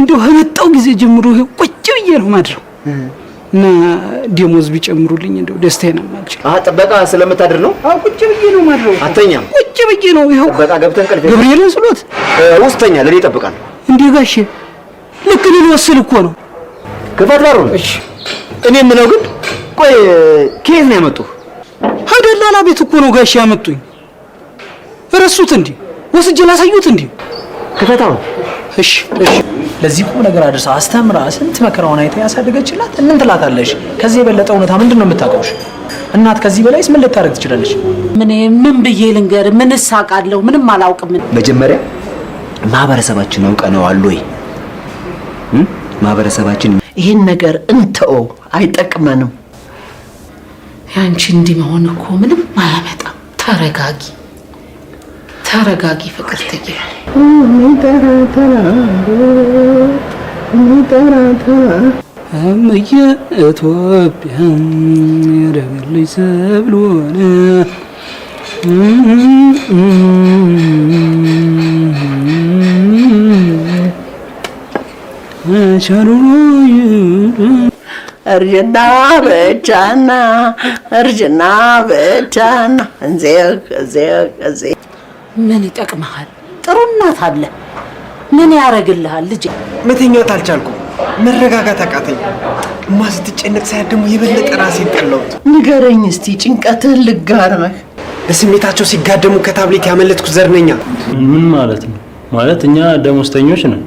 እንደው ከመጣው ጊዜ ጀምሮ ቁጭ ብዬ ነው ማድረው እና ደሞዝ ቢጨምሩልኝ እንደው ደስታዬን አማልጭ። ጥበቃ ስለምታድር ነው? ቁጭ ብዬ ነው ማድረው። አተኛም? ቁጭ ብዬ ነው። ይኸው ጥበቃ ገብተን ቀልፍ ገብርኤልን ስሎት ውስጠኛ ለኔ ይጠብቃል እንዴ ጋሼ? ልክ ልወስል እኮ ነው። ክፈት በሩን። እሺ እኔ የምለው ግን ቆይ ከየት ነው ያመጡ? ሀደላላ ቤት እኮ ነው ጋሼ ያመጡኝ። ረሱት እንዴ? ወስጄ ላሳዩት እንዴ? ክፈታው። እሺ ለዚህ ቁም ነገር አድርሳ አስተምራ ስንት መከራውን አይታ ያሳደገችላት ምን ትላታለሽ? ከዚህ የበለጠ እውነታ ምንድን ነው የምታውቀውሽ? እናት ከዚህ በላይስ ምን ልታደርግ ትችላለች? ምን ብዬ ልንገር? ምን ሳቃለሁ? ምንም አላውቅም። መጀመሪያ ማህበረሰባችን አውቀነዋል ወይ? ማህበረሰባችን ይሄን ነገር እንተው፣ አይጠቅመንም። ያንቺ እንዲህ መሆን እኮ ምንም አያመጣም። ተረጋጊ ፍቅርትዬ። እምዬ ኢትዮጵያ ያደገልኝ ሰብሎነ እርጅና ብቻና እዚህ ምን ይጠቅምሃል? ጥሩ እናት አለ። ምን ያረግልሃል ልጄ? መተኛት አልቻልኩም። መረጋጋት አቃተኝ። ስትጨነቅ ሳያት ደግሞ የበለጠ ራሴን ጠላሁት። ንገረኝ እስቲ ጭንቀትህን ልጋራህ። በስሜታቸው ሲጋደሙ ከታብሌት ያመለጥኩ ዘርነኛ። ምን ማለት ነው? ማለት እኛ ደሞዝተኞች ነን።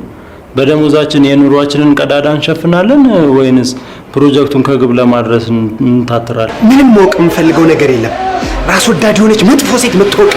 በደሞዛችን የኑሯችንን ቀዳዳ እንሸፍናለን ወይንስ ፕሮጀክቱን ከግብ ለማድረስ እንታትራለን? ምንም ማወቅ የምፈልገው ነገር የለም። ራስ ወዳድ የሆነች መጥፎ ሴት መጥቶቀ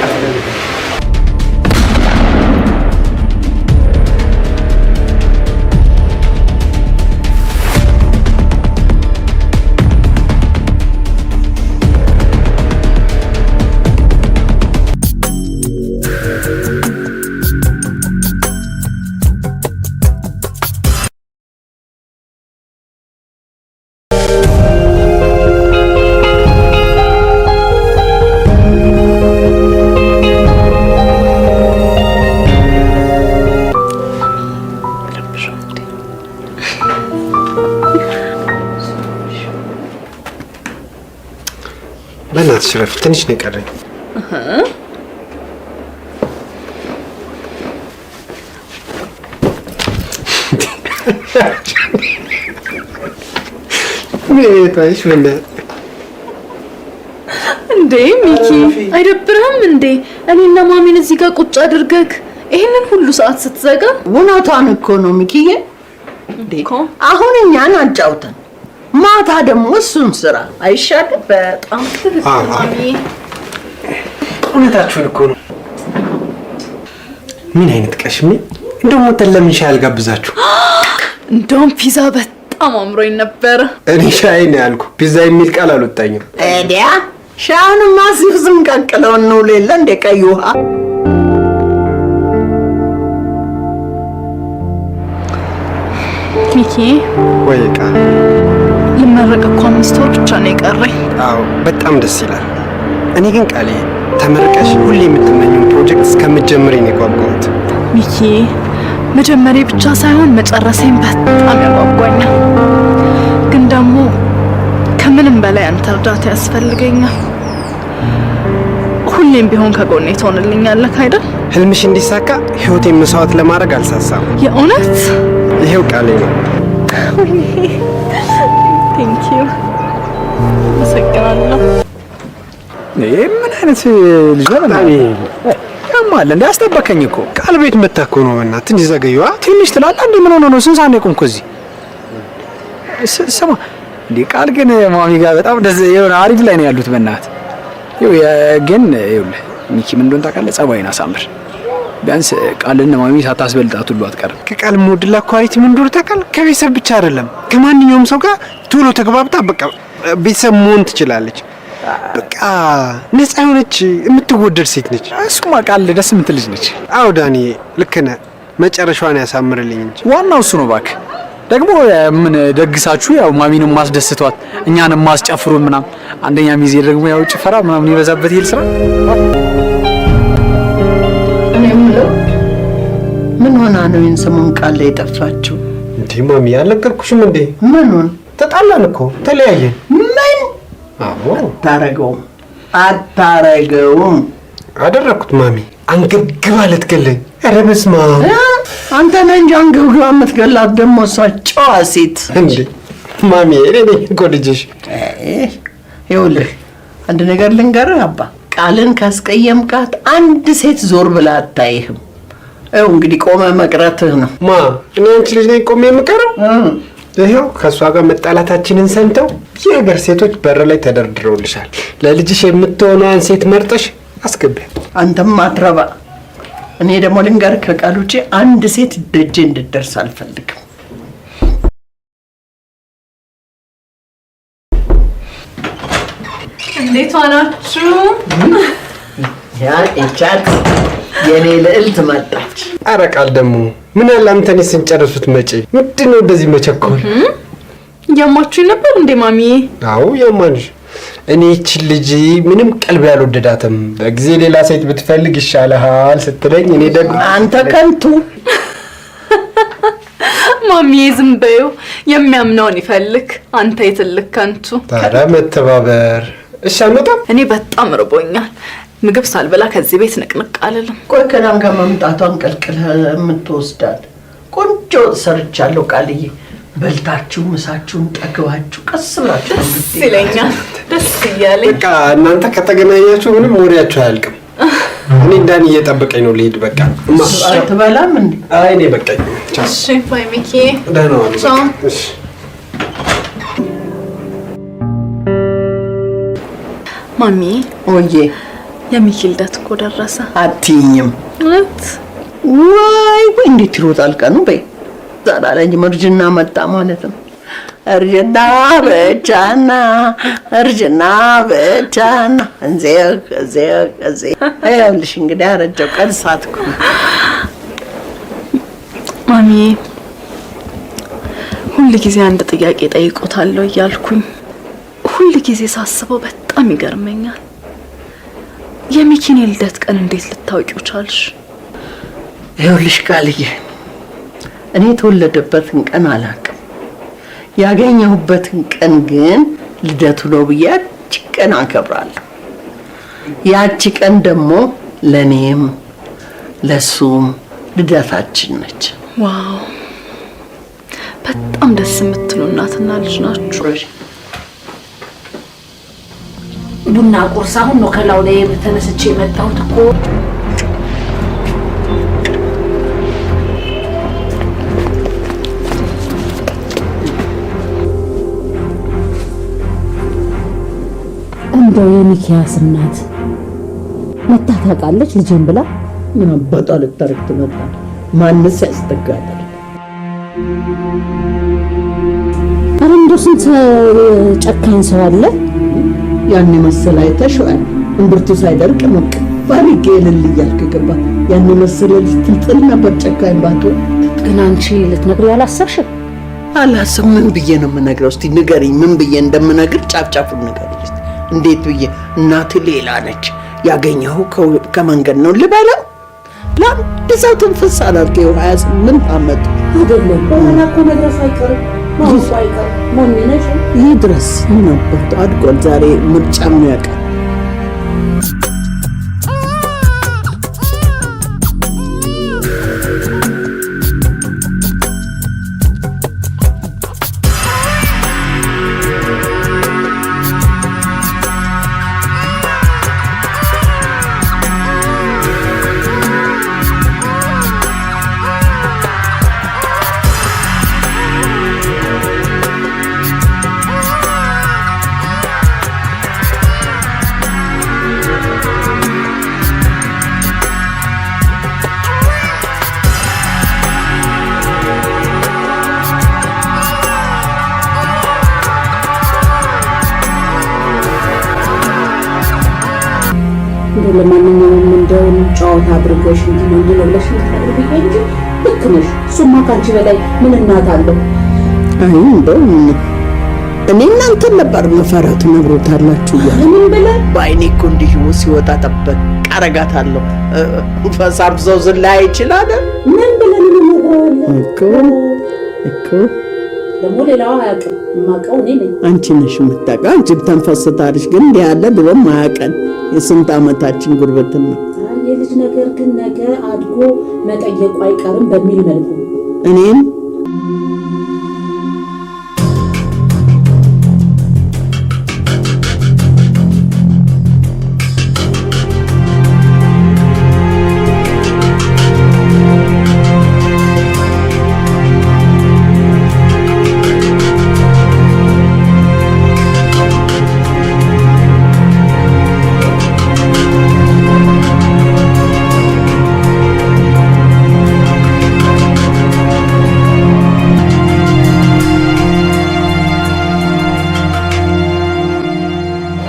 በእናትሽ ረፍ፣ ትንሽ ነው የቀረኝ። እንዴ ሚኪ አይደብርህም እንዴ? እኔና ማሚን እዚህ ጋር ቁጭ አድርገህ ይሄንን ሁሉ ሰዓት ስትዘጋ? እውነቷን እኮ ነው ሚኪዬ። እንዴ አሁን እኛን አጫውተን ማታ ደግሞ እሱን ስራ አይሻልም? በጣም ማሚ እውነታችሁን እኮ ነው። ምን አይነት ቀሽሜ! እንደውም ለምን ሻይ አልጋብዛችሁ? እንደውም ፒዛ በጣም አምሮኝ ነበር። እኔ ሻይ ነው ያልኩ፣ ፒዛ የሚል ቃል አልወጣኝም። እዲያ ሻውንማ ዝም ቀቅለው ነው ሌላ እንደ ቀይ ውሃ። ሚኪ ወይ ቃል ልመረቅ እኮ 5 ወር ብቻ ነው የቀረኝ። አዎ በጣም ደስ ይላል። እኔ ግን ቃሌ ተመርቀሽ ሁሌ የምትመኘው ፕሮጀክት እስከምትጀምሪ ነው የጓጓሁት። ሚኪ መጀመሪያ ብቻ ሳይሆን መጨረሴን በጣም ያጓጓኛል። ግን ደግሞ ከምንም በላይ አንተ እርዳታ ያስፈልገኛል። ሁሌም ቢሆን ከጎኔ ትሆንልኛለህ አይደል? ህልምሽ እንዲሳካ ህይወቴን መስዋዕት ለማድረግ አልሳሳም። የእውነት ይሄው ቃሌ ነው። ቴንክ ዩ አመሰግናለሁ። ምን አይነት ልጅ ነው? ያማል እንደ አስጠበቀኝ እኮ ቃል ቤት መጣኩ ነው። በእናትህ ትንሽ ዘገየዋ። ትንሽ ትላለህ እንዴ? ምን ሆነ ነው? ስንት ሰዓት ነው የቆምኩ እዚህ? ስማ እንዴ ቃል ግን ማሚ ጋር በጣም እንደዚህ የሆነ አሪፍ ላይ ነው ያሉት። በእናትህ ግን ይኸውልህ ሚኪ ምን እንደሆነ ታውቃለህ? ጸባይን አሳምር። ቢያንስ ቃልና ማሚ ሳታስበልጣት ሁሉ አትቀርም። ከቃል ሞድላ ኳሊቲ ምን እንደሆነ ታውቃለህ? ከቤተሰብ ብቻ አይደለም ከማንኛውም ሰው ጋር ቶሎ ተግባብታ በቃ ቤተሰብ መሆን ትችላለች። በቃ ነፃ የሆነች የምትወደድ ሴት ነች። እሱማ ቃል ደስ የምትል ልጅ ነች። አዎ ዳኒ ልክ ነህ። መጨረሻዋን ያሳምርልኝ እንጂ ዋናው እሱ ነው። እባክህ ደግሞ ምን ደግሳችሁ ያው ማሚንም ማስደስቷት እኛንም ማስጨፍሩ ምናምን። አንደኛ ሚዜ ደግሞ ያው ጭፈራ ምናምን ይበዛበት ይል ስራ። እኔ የምለው ምን ሆና ነው ይሄን ሰሞን ቃል ላይ ጠፋችሁ? እንዴ ማሚ አልነገርኩሽም እንዴ? ምኑን? ተጣላን እኮ ተለያየን። ምን? አዎ አታረገውም። አደረኩት ማሚ። አንገብግባ ልትገለኝ። ኧረ በስመ አብ። አንተ ነህ እንጂ አንገብግባ የምትገላት ደግሞ እሷ ጨዋ ሴት እንዴ ማሚ። እኔ ነኝ እኮ ልጅሽ። ይኸውልህ አንድ ነገር ልንገርህ አባ፣ ቃልን ካስቀየምካት አንድ ሴት ዞር ብላ አታይህም። ይኸው እንግዲህ ቆመ መቅረትህ ነው። ማ እኔ አንቺ ልጅ ነኝ ቆሜ የምቀረው? ይኸው ከእሷ ጋር መጣላታችንን ሰምተው የሀገር ሴቶች በር ላይ ተደርድረውልሻል። ለልጅሽ የምትሆነዋን ሴት መርጠሽ አስገቢያት። አንተም አትረባ። እኔ ደግሞ ልንገርህ ከቃል ውጪ አንድ ሴት ደጄ እንድትደርስ አልፈልግም። እንዴት ዋናችሁ? ያ እቻት የኔ ልዕልት መጣች። ኧረ ቃል ደግሞ ምን ያለ አንተን ስንጨርሱት መጪ ምንድን ነው እንደዚህ መቸኮል? ያማችሁኝ ነበር እንዴ ማሚዬ? አዎ ያማንሽ። እኔ እቺ ልጅ ምንም ቀልብ ያልወደዳትም በጊዜ ሌላ ሴት ብትፈልግ ይሻልሃል ስትለኝ እኔ ደግሞ አንተ ከንቱ ማሚዬ ዝም በይው፣ የሚያምነውን ይፈልግ። አንተ የትልቅ ከንቱ። ታዲያ መተባበር እሺ አንወጣም? እኔ በጣም ርቦኛል። ምግብ ሳልበላ ከዚህ ቤት ንቅንቅ አልልም። ቆይ ከናም ጋር መምጣቷን ቀልቅለህ የምትወስዳት ቆንጆ ሰርቻለሁ ቃልዬ። በልታችሁ ምሳችሁን ጠግባችሁ ቀስ ብላችሁ ደስ ይለኛል። ደስ እያለኝ በቃ እናንተ ከተገናኛችሁ ምንም ወሬያችሁ አያልቅም። እኔ እንዳን እየጠበቀኝ ነው ልሄድ። በቃ አትበላም እንዴ? አይ እኔ በቃኝ። እሺ ባይ ሚኪ። ደህና ዋል። እሺ ማሚ። ወዬ የሚኪ ልደት እኮ ደረሰ። አትይኝም? ወይ እንዴት ይሮጣል ቀኑ። በይ ዛሬ ላይ እርጅና መጣ ማለት ነው። እርጅና ብቻና እዚህ ይኸውልሽ እንግዲህ አረጀው ቀን ሳትኩ። ማሚ ሁል ጊዜ አንድ ጥያቄ ጠይቆታለሁ እያልኩኝ ሁል ጊዜ ሳስበው በጣም ይገርመኛል። የሚኪን ልደት ቀን እንዴት ልታውቂው ቻልሽ? ይኸውልሽ ቃልዬ እኔ የተወለደበትን ቀን አላውቅም። ያገኘሁበትን ቀን ግን ልደቱ ነው ብዬ ያቺ ቀን አከብራለሁ። ያቺ ቀን ደግሞ ለኔም ለሱም ልደታችን ነች። ዋው በጣም ደስ የምትሉ እናትና ልጅ ናችሁ። ቡና ቁርስ አሁን ነው ከላው ላይ ተነስቼ የመጣሁት እኮ። እንደው የሚኪያስ እናት መታ ታውቃለች ልጄን ብላ? ምን አባቷ ልታረግ ትመጣ? ማንስ ያስጠጋታል? ኧረ እንደው ስንት ጨካኝ ሰው አለ። ያን መሰል አይተሽዋል። እምብርቱ ሳይደርቅ ነው ባሪጌ እልል እያልክ ገባ። ያን መሰል ልትጥል ነበር ጨካኝ ባትሆን። ግን አንቺ ልትነግሪው አላሰብሽም? አላሰብ ምን ብዬ ነው የምነግረው? እስቲ ንገሪኝ፣ ምን ብዬ እንደምነግር ጫፍጫፉን ንገሪኝ እስቲ። እንዴት ብዬ? እናት ሌላ ነች፣ ያገኘው ከመንገድ ነው ልበለው? ለአንድ ሰው ትንፍስ አላልከው 28 ዓመት አይደለም። በኋላ እኮ መድረስ አይቀርም ማውሱ አይቀርም። ሞኝ ነሽ። ይህ ድረስ ነበር አድጓል። ዛሬ ምርጫም ነው ያውቃል። ለማንኛውም እንደው ጨዋታ አድርገሽ እንጂ ምን ይለለሽ ታድርጊ እንጂ ልክ ነሽ። እሱማ ካንቺ በላይ ምን እናት አለው? አይ እንደው እኔ እናንተን ነበር መፈራት ነግሮታላችሁ ያ ምን ብለ ባይኔ እኮ እንዲህ ሲወጣ ጠበቅ አረጋታለሁ። ፈሳብ ሰው ዝላይ ይችላል። ምን ብለን ነው እኮ እኮ ደግሞ ሌላው አያውቅም። የማውቀው እኔ ነኝ። አንቺ ነሽ የምታውቀው። አንቺ ተንፈስታለሽ። ግን እንዲህ ያለ ብሎም አያውቀን። የስንት ዓመታችን ጉርበትን ነው። የልጅ ነገር ግን ነገ አድጎ መጠየቁ አይቀርም በሚል መልኩ እኔም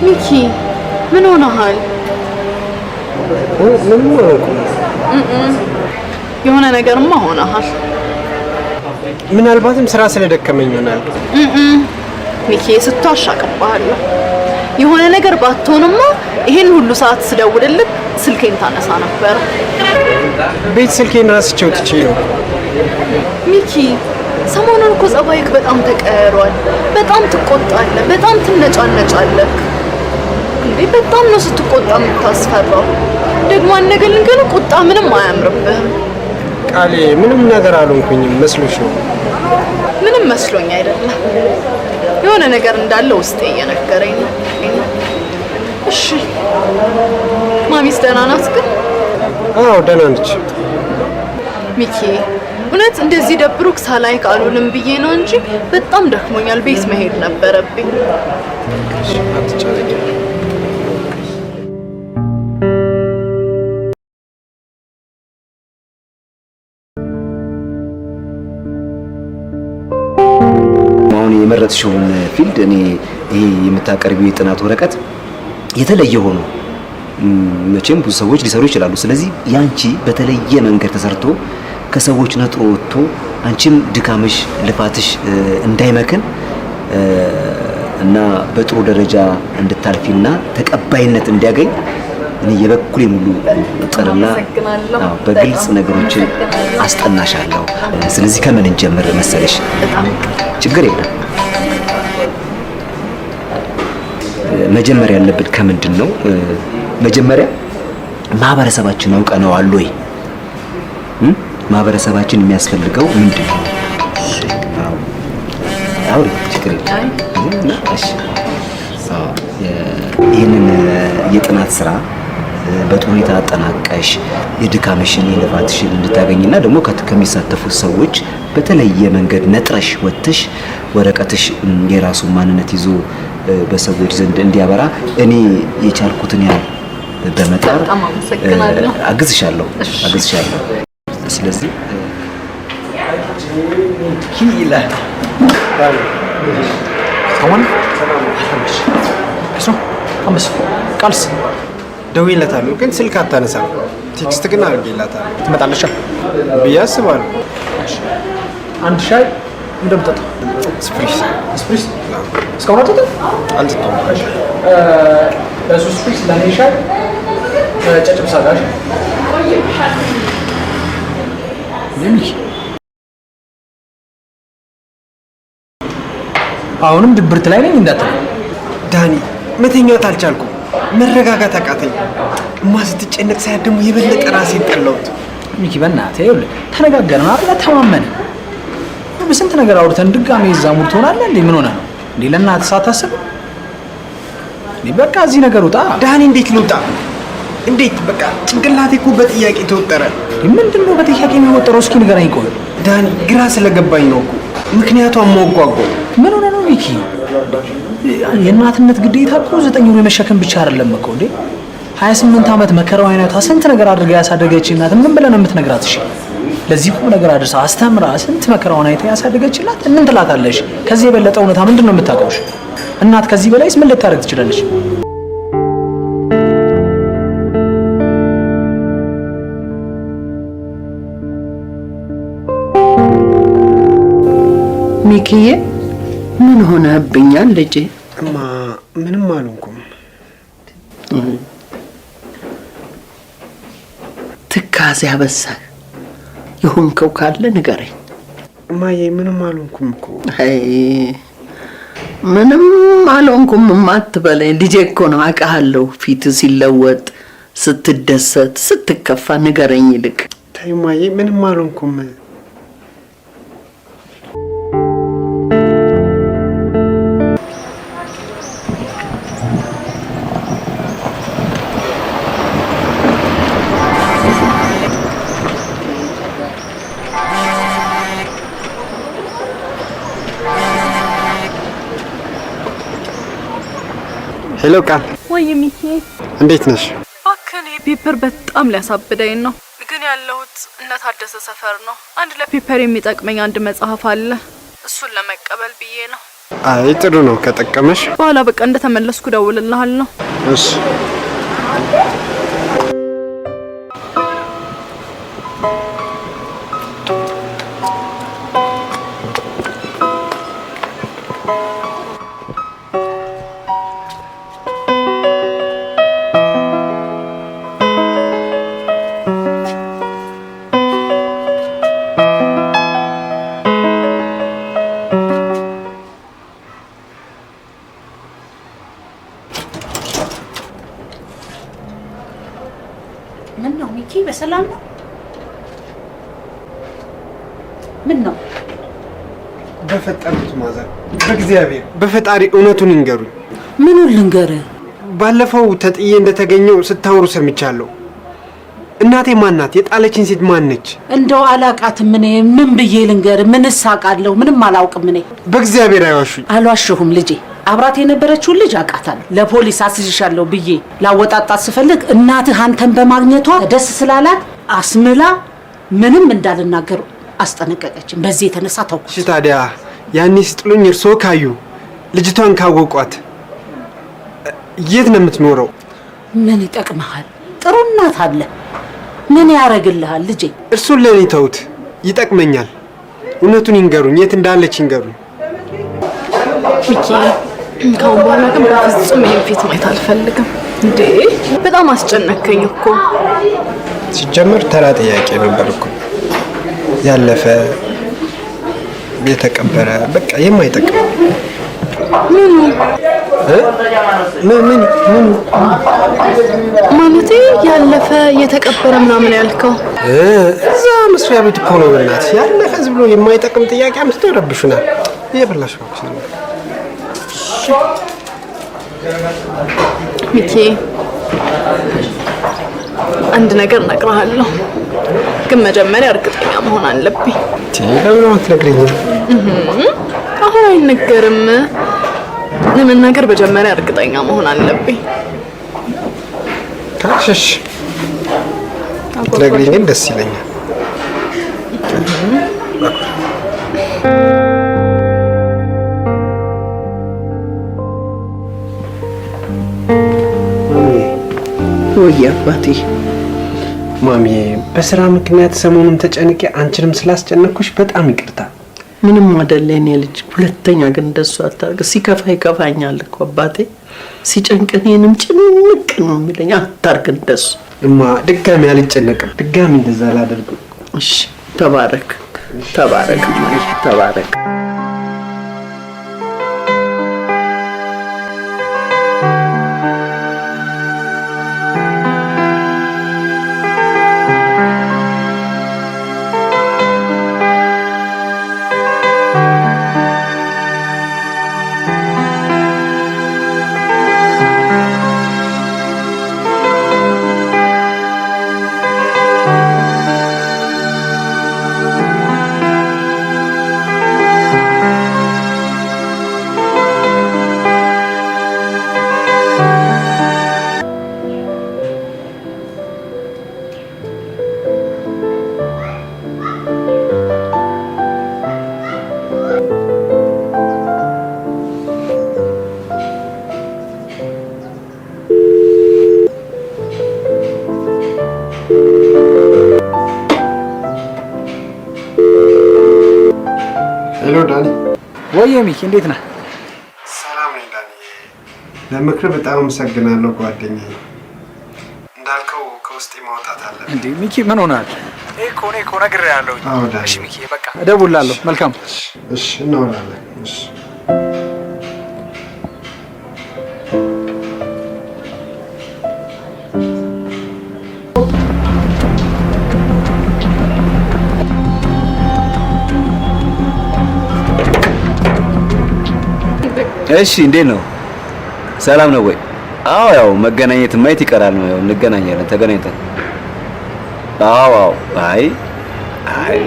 ሚኪ ምን ሆነሃል? ምንም አልሆንኩም። የሆነ ነገርማ ሆነሃል። ምናልባትም ስራ ስለደከመኝ ይሆናል። ሚኪ ስትዋሻቅብሃለሁ። የሆነ ነገር ባትሆንማ ይሄን ሁሉ ሰዓት ስደውልልህ ስልኬን ታነሳ ነበር። ቤት ስልኬን ረስቼው ትቼ ነው። ሚኪ ሰሞኑን እኮ ጸባይክ በጣም ተቀያይሯል። በጣም ትቆጣለህ፣ በጣም ትነጫነጫለህ። እንዴ በጣም ነው ስትቆጣ የምታስፈራው። ደግሞ አነገልን ግን ቁጣ ምንም አያምርብህም። ቃሌ ምንም ነገር አልሆንኩኝም መስሎሽ ነው? ምንም መስሎኝ አይደለም። የሆነ ነገር እንዳለ ውስጤ እየነገረኝ ነው። እሺ ማሚስ ደህና ናት ግን? አዎ ደህና ነች። ሚኪ እውነት እንደዚህ ደብሩክ ሳላይክ አልውልም ብዬ ነው እንጂ በጣም ደክሞኛል። ቤት መሄድ ነበረብኝ። አትጨነቂ። የመረጥሽውን ፊልድ እኔ ይሄ የምታቀርቢው የጥናት ወረቀት የተለየ ሆኖ መቼም ብዙ ሰዎች ሊሰሩ ይችላሉ። ስለዚህ ያንቺ በተለየ መንገድ ተሰርቶ ከሰዎች ነጥሮ ወጥቶ አንቺም ድካምሽ ልፋትሽ እንዳይመክን እና በጥሩ ደረጃ እንድታልፊና ተቀባይነት እንዲያገኝ እኔ የበኩሌ ሙሉ ጥርና በግልጽ ነገሮችን አስጠናሻለሁ። ስለዚህ ከምን እንጀምር መሰለሽ? ችግር የለም። መጀመሪያ ያለብን ከምንድን ነው? መጀመሪያ ማህበረሰባችን አውቀነዋል ወይ? ማህበረሰባችን የሚያስፈልገው ምንድን ነው? አውሪ። ችግር የለም። እሺ ይህንን የጥናት ስራ በጥሩ ሁኔታ አጠናቀሽ የድካምሽን የልፋትሽን እንድታገኝና ደግሞ ከሚሳተፉት ሰዎች በተለየ መንገድ ነጥረሽ ወጥተሽ ወረቀትሽ የራሱ ማንነት ይዞ በሰዎች ዘንድ እንዲያበራ እኔ የቻልኩትን ያህል በመጣር አግዝሻለሁ። ስለዚህ ኪላ ቃልስ ደውዬላታለሁ ግን ስልክ አታነሳም። ቴክስት ግን አድርጌላታለሁ። ትመጣለሽ ብዬ አስባለሁ። አንድ ሻይ እንደምጠጣ ስፕሪስ እስካሁን አልጠጣም። አልጠጣም። ለሱ ስፕሪስ ለኔ ሻይ ጨጨብሳ ጋር አሁንም ድብርት ላይ ነኝ እንዳትል ዳኒ። መተኛት አልቻልኩም። መረጋጋት አቃተኝ። እማ ስትጨነቅ ሳያት ደግሞ የበለጠ ራሴን ጠላሁት። ሚኪ በእናትህ ይኸውልህ ተነጋገርን አይደል? ተማመን። በስንት ነገር አውርተን ድጋሜ እዛ ሙድ ትሆናለህ እንዴ? ምን ሆነ ነው እንዴ? ለእናትህ ሳታስብ በቃ እዚህ ነገር ውጣ። ዳኒ እንዴት ልውጣ? እንዴት? በቃ ጭንቅላቴ እኮ በጥያቄ ተወጠረ። ምንድን ነው በጥያቄ የሚወጠረው? እስኪ ንገረኝ። ቆይ ዳኒ ግራ ስለገባኝ ነው እኮ ምክንያቱም ሞጓጓ። ምን ሆነ ነው ሚኪ? የእናትነት ግዴታ እኮ 9 ወር የመሸከም ብቻ አይደለም እኮ እንዴ። 28 ዓመት መከራው አይነቷ ስንት ነገር አድርጋ ያሳደገች እናት ምን ብለህ ነው የምትነግራት? እሺ ለዚህ ቁም ነገር አድርሳ አስተምራ ስንት መከራውን አይታ ያሳደገችላት ምን ትላታለሽ? ከዚህ የበለጠ እውነታ ምንድን ነው የምታውቀው? እናት ከዚህ በላይስ ምን ልታደርግ ትችላለች? ሚኪዬ ምን ሆነህብኛል ልጄ? እማ ምንም አልሆንኩም። ትካዜ አበዛህ። የሆንከው ካለ ንገረኝ። እማዬ ምንም አልሆንኩም እኮ። አይ ምንም አልሆንኩም አትበለኝ። ልጄ እኮ ነው አውቃለሁ። ፊት ሲለወጥ ስትደሰት ስትከፋ ንገረኝ ይልቅ። ተይ እማዬ ምንም አልሆንኩም። ሄሎ ቃል። ወይ ሚኪ እንዴት ነሽ? እባክህ ፔፐር በጣም ሊያሳብደኝ ነው። ግን ያለሁት እነ ታደሰ ሰፈር ነው። አንድ ለፔፐር የሚጠቅመኝ አንድ መጽሐፍ አለ። እሱን ለመቀበል ብዬ ነው። አይ ጥሩ ነው ከጠቀመሽ። በኋላ በቃ እንደተመለስኩ ደውልልሃለሁ። እሺ። ምን ነው ሚኪ በሰላም ነው? ምን ነው? በፈጠሩት ማዘር በእግዚአብሔር በፈጣሪ እውነቱን ይንገሩኝ። ምኑን ልንገርህ? ባለፈው ተጥዬ እንደተገኘው ስታወሩ ሰምቻለሁ። እናቴ ማን ናት? የጣለችኝ ሴት ማን ነች? እንደው አላቃትም። ምን ብዬ ልንገርህ? ምንስ አውቃለሁ? ምንም አላውቅም። በእግዚአብሔር አይዋሹኝ። አልዋሽሁም ልጄ። አብራት የነበረችውን ልጅ አውቃታለሁ። ለፖሊስ አስይሻለሁ ብዬ ላወጣጣት ስፈልግ እናትህ አንተን በማግኘቷ ደስ ስላላት አስምላ ምንም እንዳልናገር አስጠነቀቀችኝ። በዚህ የተነሳ ተውኩት። እሺ ታዲያ ያኔ ስጥሉኝ እርሶ ካዩ ልጅቷን ካወቋት የት ነው የምትኖረው? ምን ይጠቅምሃል? ጥሩ እናት አለ። ምን ያረግልሃል ልጄ? እርሱን ለኔ ተውት፣ ይጠቅመኛል። እውነቱን ይንገሩኝ፣ የት እንዳለች ይንገሩኝ። ሚኪ ካሁን በኋላ ግን በፍጹም ይሄን ፊት ማየት አልፈልግም። እንዴ በጣም አስጨነከኝ እኮ። ሲጀመር ተራ ጥያቄ ነበር እኮ። ያለፈ የተቀበረ በቃ የማይጠቅም ምን ማለቴ ያለፈ የተቀበረ ምናምን ያልከው እዛ መስሪያ ቤት እኮ ነው። በእናትሽ ያለፈ ዝም ብሎ የማይጠቅም ጥያቄ አምጥተው ይረብሹናል። እየበላሽ ነው ሚኪ። አንድ ነገር እነግርሃለሁ፣ ግን መጀመሪያ እርግጠኛ መሆን አለብኝ። ለምን አትነግሪኝም? አሁን አይነገርም። ለመናገር መጀመሪያ እርግጠኛ መሆን አለብኝ። ታሽሽ ትነግሪኝ ግን ደስ ይለኛል። ወይ አባቴ። ማሚ በስራ ምክንያት ሰሞኑን ተጨንቄ አንቺንም ስላስጨነኩሽ በጣም ይቅርታ። ምንም አይደለ የኔ ልጅ። ሁለተኛ ግን እንደሱ አታርግ። ሲከፋ ይከፋኛል እኮ አባቴ። ሲጨንቀኝ እኔንም ጭንቅ ነው የሚለኝ። አታርግ እንደሱ። እማ ድጋሚ አልጨነቅም። ድጋሚ እንደዛ አላደርግም። እሺ ተባረክ ተባረክ ማለት ተባረክ። ሄሎ ዳኒ። ወይ ሚኪ እንዴት ነህ? ሰላም ነኝ ዳኒ። ለምክር በጣም አመሰግናለሁ ጓደኛዬ። እንዳልከው ከውስጤ ማውጣት አለብኝ። እንዴ ሚኪ ምን ሆናል? እኮ ነግሬሃለሁ። እሺ ሚኪ በቃ እደውልልሃለሁ። መልካም እሺ እናወራለን። እሺ እሺ እንዴት ነው? ሰላም ነው ወይ? አዎ ያው መገናኘት ማየት ይቀራል ነው። ያው እንገናኛለን ተገናኝተን። አዎ አይ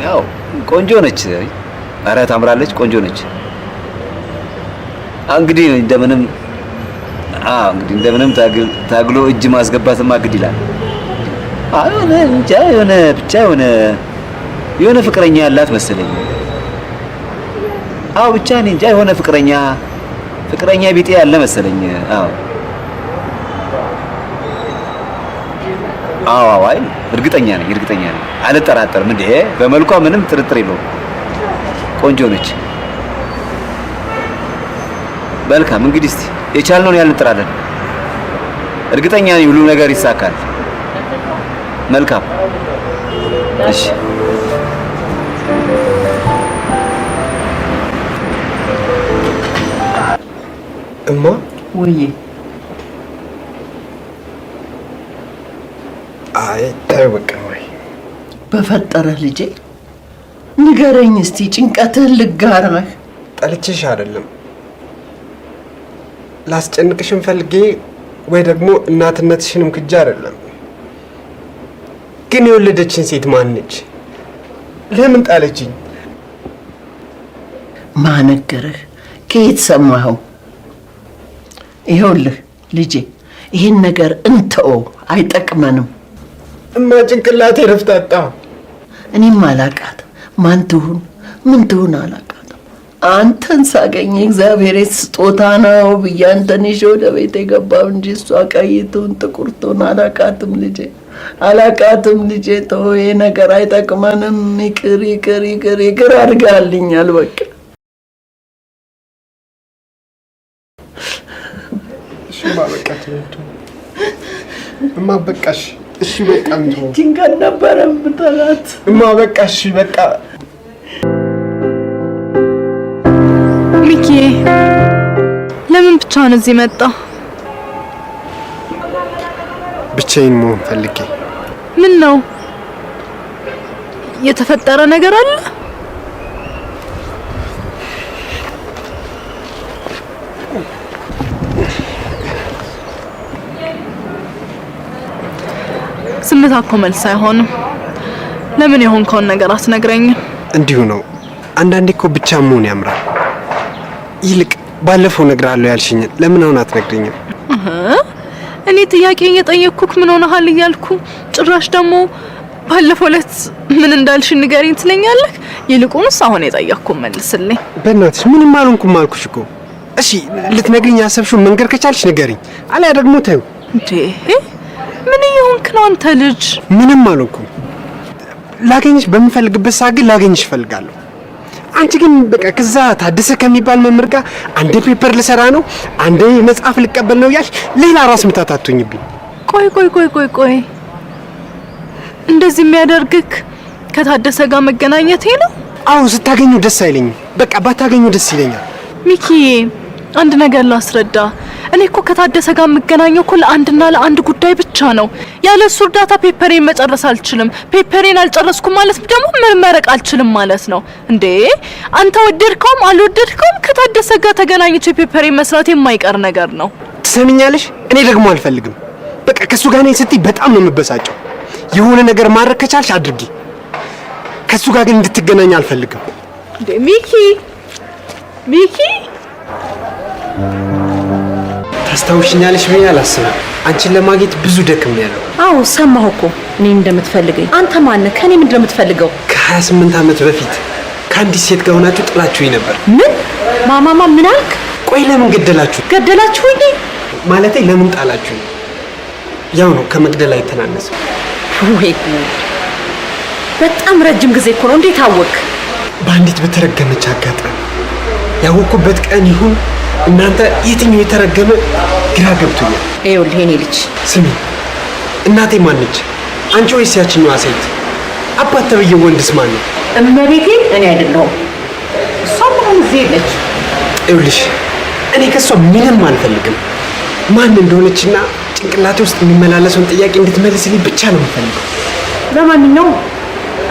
ያው ቆንጆ ነች። ኧረ ታምራለች፣ ቆንጆ ነች። እንግዲህ እንደምንም ታግሎ እጅ ማስገባትማ ግድ ይላል። የሆነ ፍቅረኛ ያላት መሰለኝ። አዎ ብቻ እኔ እንጃ የሆነ ፍቅረኛ ቢጤ ያለ መሰለኝ። አዎ አይ እርግጠኛ ነኝ አልጠራጠርም። እንዴ በመልኳ ምንም ጥርጥር የለውም። ቆንጆ ነች። መልካም እንግዲህ እስቲ የቻልነውን ያህል እንጥራለን። እርግጠኛ ነኝ ሁሉ ነገር ይሳካል። መልካም እሺ። እማ ወይ አይ ተይው በቃ ወይ በፈጠረ ልጄ ንገረኝ እስቲ ጭንቀትህን ልጋራህ። ጠልቼሽ አይደለም ላስጨንቅሽም ፈልጌ ወይ ደግሞ እናትነትሽንም ክጃ አይደለም። ግን የወለደችን ሴት ማን ነች? ለምን ጣለችኝ? ማነገርህ? ከየት ሰማኸው? ይኸውልህ ልጄ ይህን ነገር እንተው፣ አይጠቅመንም። እማ ጭንቅላቴ ረፍታጣ። እኔም አላቃት ማን ትሁን ምን ትሁን አላቃትም። አንተን ሳገኝ እግዚአብሔር ስጦታ ነው ብዬ አንተን ይዤ ወደ ቤት የገባው እንጂ እሷ ቀይ ትሁን ጥቁር ትሁን አላቃትም ልጄ። ተው፣ ይሄ ነገር አይጠቅመንም። ይቅር አድርጋልኛል በቃ። እሺ ማበቃት ነው እማ በቃሽ። እሺ በቃ እንተው። ጭንቀት ነበረ ምጠላት እማ በቃ እሺ በቃ። ሚኪ ለምን ብቻህን እዚህ መጣ? ብቻዬን መሆን ፈልጌ። ምን ነው የተፈጠረ ነገር አለ? ዝምታ እኮ መልስ አይሆንም። ለምን የሆንከውን ነገር አትነግረኝም? እንዲሁ ነው። አንዳንዴ እኮ ብቻ መሆን ያምራል። ይልቅ ባለፈው እነግርሃለሁ ያልሽኝን ለምን አሁን አትነግሪኝም? እኔ ጥያቄ እየጠየቅኩክ ምን ሆነሃል እያልኩ ጭራሽ ደግሞ ባለፈው ዕለት ምን እንዳልሽ ንገሪኝ ትለኛለህ። ይልቁንስ አሁን የጠየቅኩን መልስልኝ። በእናትሽ ምንም አልሆንኩም አልኩሽ እኮ። እሺ ልትነግሪኝ ያሰብሽውን መንገር ከቻልሽ ንገሪኝ፣ አለያ ደግሞ ተይው። እንዴ ምን እየሆንክ ነው አንተ ልጅ? ምንም አልሆንኩም። ላገኝሽ በምፈልግበት ሰዓት ግን ላገኝሽ እፈልጋለሁ። አንቺ ግን በቃ ከዛ ታደሰ ከሚባል መምህር ጋር አንዴ ፔፐር ልሰራ ነው አንዴ መጽሐፍ ልቀበል ነው ያልሽ ሌላ ራስ ምታት አትሆኝብኝ። ቆይ እንደዚህ የሚያደርግክ ከታደሰ ጋር መገናኘቴ ነው? አዎ ስታገኙ ደስ አይለኝም። በቃ ባታገኙ ደስ ይለኛል። ሚኪ አንድ ነገር ላስረዳ። እኔ እኮ ከታደሰ ጋር የምገናኘው እኮ ለአንድና ለአንድ ጉዳይ ብቻ ነው። ያለ እሱ እርዳታ ፔፐሬን መጨረስ አልችልም። ፔፐሬን አልጨረስኩም ማለት ደግሞ መመረቅ አልችልም ማለት ነው። እንዴ አንተ ወደድከውም አልወደድከውም ከታደሰ ጋር ተገናኝቼ ፔፐሬን መስራት የማይቀር ነገር ነው። ትሰሚኛለሽ? እኔ ደግሞ አልፈልግም። በቃ ከሱ ጋር ነኝ ስትይ በጣም ነው የምበሳጨው። የሆነ ነገር ማድረግ ከቻልሽ አድርጊ። ከሱ ጋር ግን እንድትገናኝ አልፈልግም። እንዴ ሚኪ ታስታውሽኛለሽ ብዬ አላስብም። አንቺን ለማግኘት ብዙ ደክሜያለሁ። አዎ ሰማሁ እኮ እኔን እንደምትፈልገኝ። አንተ ማነህ? ከኔ ምንድን ነው የምትፈልገው? ከ28 ዓመት በፊት ከአንዲት ሴት ጋር ሆናችሁ ጥላችሁኝ ነበር። ምን? ማማማ ምን አልክ? ቆይ ለምን ገደላችሁ? ገደላችሁኝ? ማለቴ ለምን ጣላችሁኝ? ያው ነው ከመግደል አይተናነስም። ወይ በጣም ረጅም ጊዜ እኮ ነው። እንዴት አወቅ? በአንዲት በተረገመች አጋጣሚ ያወቅኩበት ቀን ይሁን እናንተ የትኛው የተረገመ ግራ ገብቶኛል። ይኸውልህ የኔ ልጅ ስሚ፣ እናቴ ማን ነች? አንቺ ወይስ ያችኛዋ ሴት? አባት ተብዬው ወንድስ ማን ነው? እመቤቴ እኔ አይደለሁም። እሷ ምን እዚህ የለች። ይኸውልሽ እኔ ከሷ ምንም አልፈልግም። ማን እንደሆነችና ጭንቅላቴ ውስጥ የሚመላለሰውን ጥያቄ እንድትመልስልኝ ብቻ ነው የምፈልገው። ለማንኛውም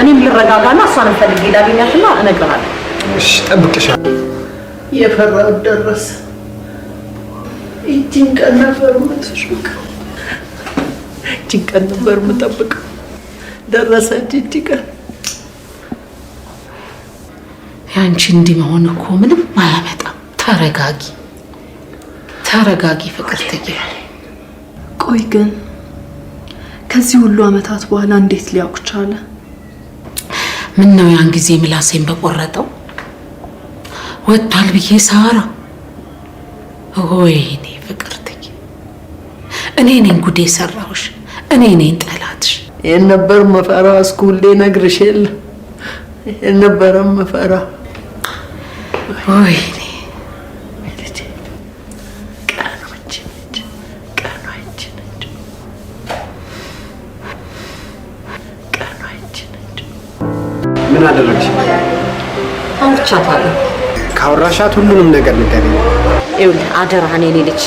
እኔም ልረጋጋና እሷን ፈልጌ ላገኛትና እነግርሃለሁ። እሺ ጠብቅሻለሁ። የፈራሁት ደረሰ። ይህችን ቀን ነበር የምትጠብቀው። ይህችን ቀን ነበር የምጠብቀው። ደረሰች ይህች ቀን። ያንቺ እንዲህ መሆን እኮ ምንም አያመጣም። ተረጋጊ ተረጋጊ ፍቅርትዬ። ቆይ ግን ከዚህ ሁሉ አመታት በኋላ እንዴት ሊያውቅ ቻለ? ምን ነው ያን ጊዜ ምላሴን በቆረጠው ወጣል ብዬ ሳራ። ወይኔ ፍቅርትዬ፣ እኔ ነኝ ጉዴ ሰራሁሽ፣ እኔ ነኝ ጠላትሽ። ይሄን ነበር መፈራ። እስኩሌ ነግርሽ የለ ይሄን ነበር መፈራ። ወይኔ ምን አደረግሽ? አውርቻታለሁ። ካወራሻት ሁሉንም ነገር ንገሪኝ። ይኸውልህ አደራህን የኔ ልጅ፣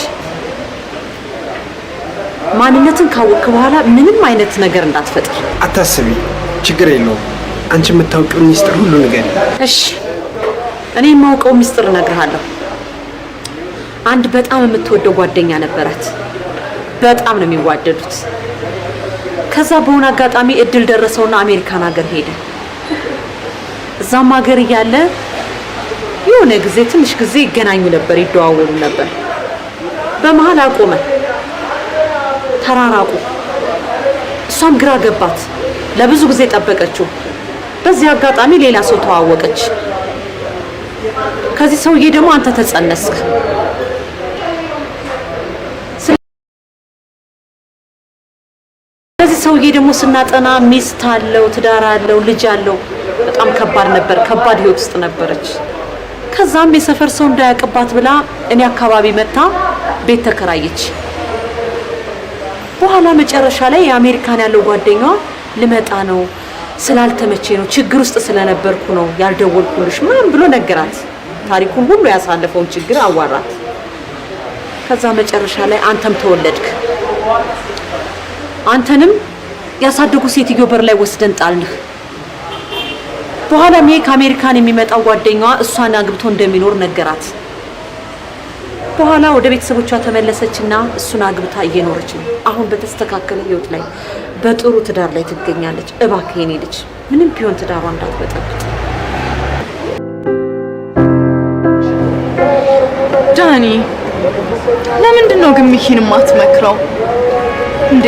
ማንነትን ካወቅክ በኋላ ምንም አይነት ነገር እንዳትፈጥር። አታስቢ፣ ችግር የለውም። አንቺ የምታውቂው ሚስጥር ሁሉ ንገሪኝ። እሺ፣ እኔ የማውቀው ሚስጥር እነግርሃለሁ። አንድ በጣም የምትወደው ጓደኛ ነበራት። በጣም ነው የሚዋደዱት። ከዛ በሆነ አጋጣሚ እድል ደረሰውና አሜሪካን ሀገር ሄደ። እዛም ሀገር እያለ የሆነ ጊዜ ትንሽ ጊዜ ይገናኙ ነበር፣ ይደዋወሉ ነበር። በመሃል አቆመ፣ ተራራቁ። እሷም ግራ ገባት። ለብዙ ጊዜ ጠበቀችው። በዚህ አጋጣሚ ሌላ ሰው ተዋወቀች። ከዚህ ሰውዬ ደግሞ አንተ ተጸነስክ። ስለዚህ ሰውዬ ደግሞ ስናጠና ሚስት አለው፣ ትዳር አለው፣ ልጅ አለው። በጣም ከባድ ነበር። ከባድ ህይወት ውስጥ ነበረች። ከዛም የሰፈር ሰው እንዳያውቅባት ብላ እኔ አካባቢ መጣ ቤት ተከራየች። በኋላ መጨረሻ ላይ የአሜሪካን ያለው ጓደኛዋ ልመጣ ነው፣ ስላልተመቼ ነው፣ ችግር ውስጥ ስለነበርኩ ነው ያልደወልኩልሽ ምንም ብሎ ነገራት። ታሪኩን ሁሉ ያሳለፈውን ችግር አዋራት። ከዛ መጨረሻ ላይ አንተም ተወለድክ። አንተንም ያሳደጉ ሴትዮ በር ላይ ወስደን ጣልንህ። በኋላ ሜ ከአሜሪካን የሚመጣው ጓደኛዋ እሷን አግብቶ እንደሚኖር ነገራት። በኋላ ወደ ቤተሰቦቿ ተመለሰችና እሱን አግብታ እየኖረች ነው። አሁን በተስተካከለ ህይወት ላይ በጥሩ ትዳር ላይ ትገኛለች። እባክህ የኔ ልጅ ምንም ቢሆን ትዳሯ እንዳትበጠብጥ። ዳኒ፣ ለምንድን ነው ግን ሚኪን የማትመክረው እንዴ?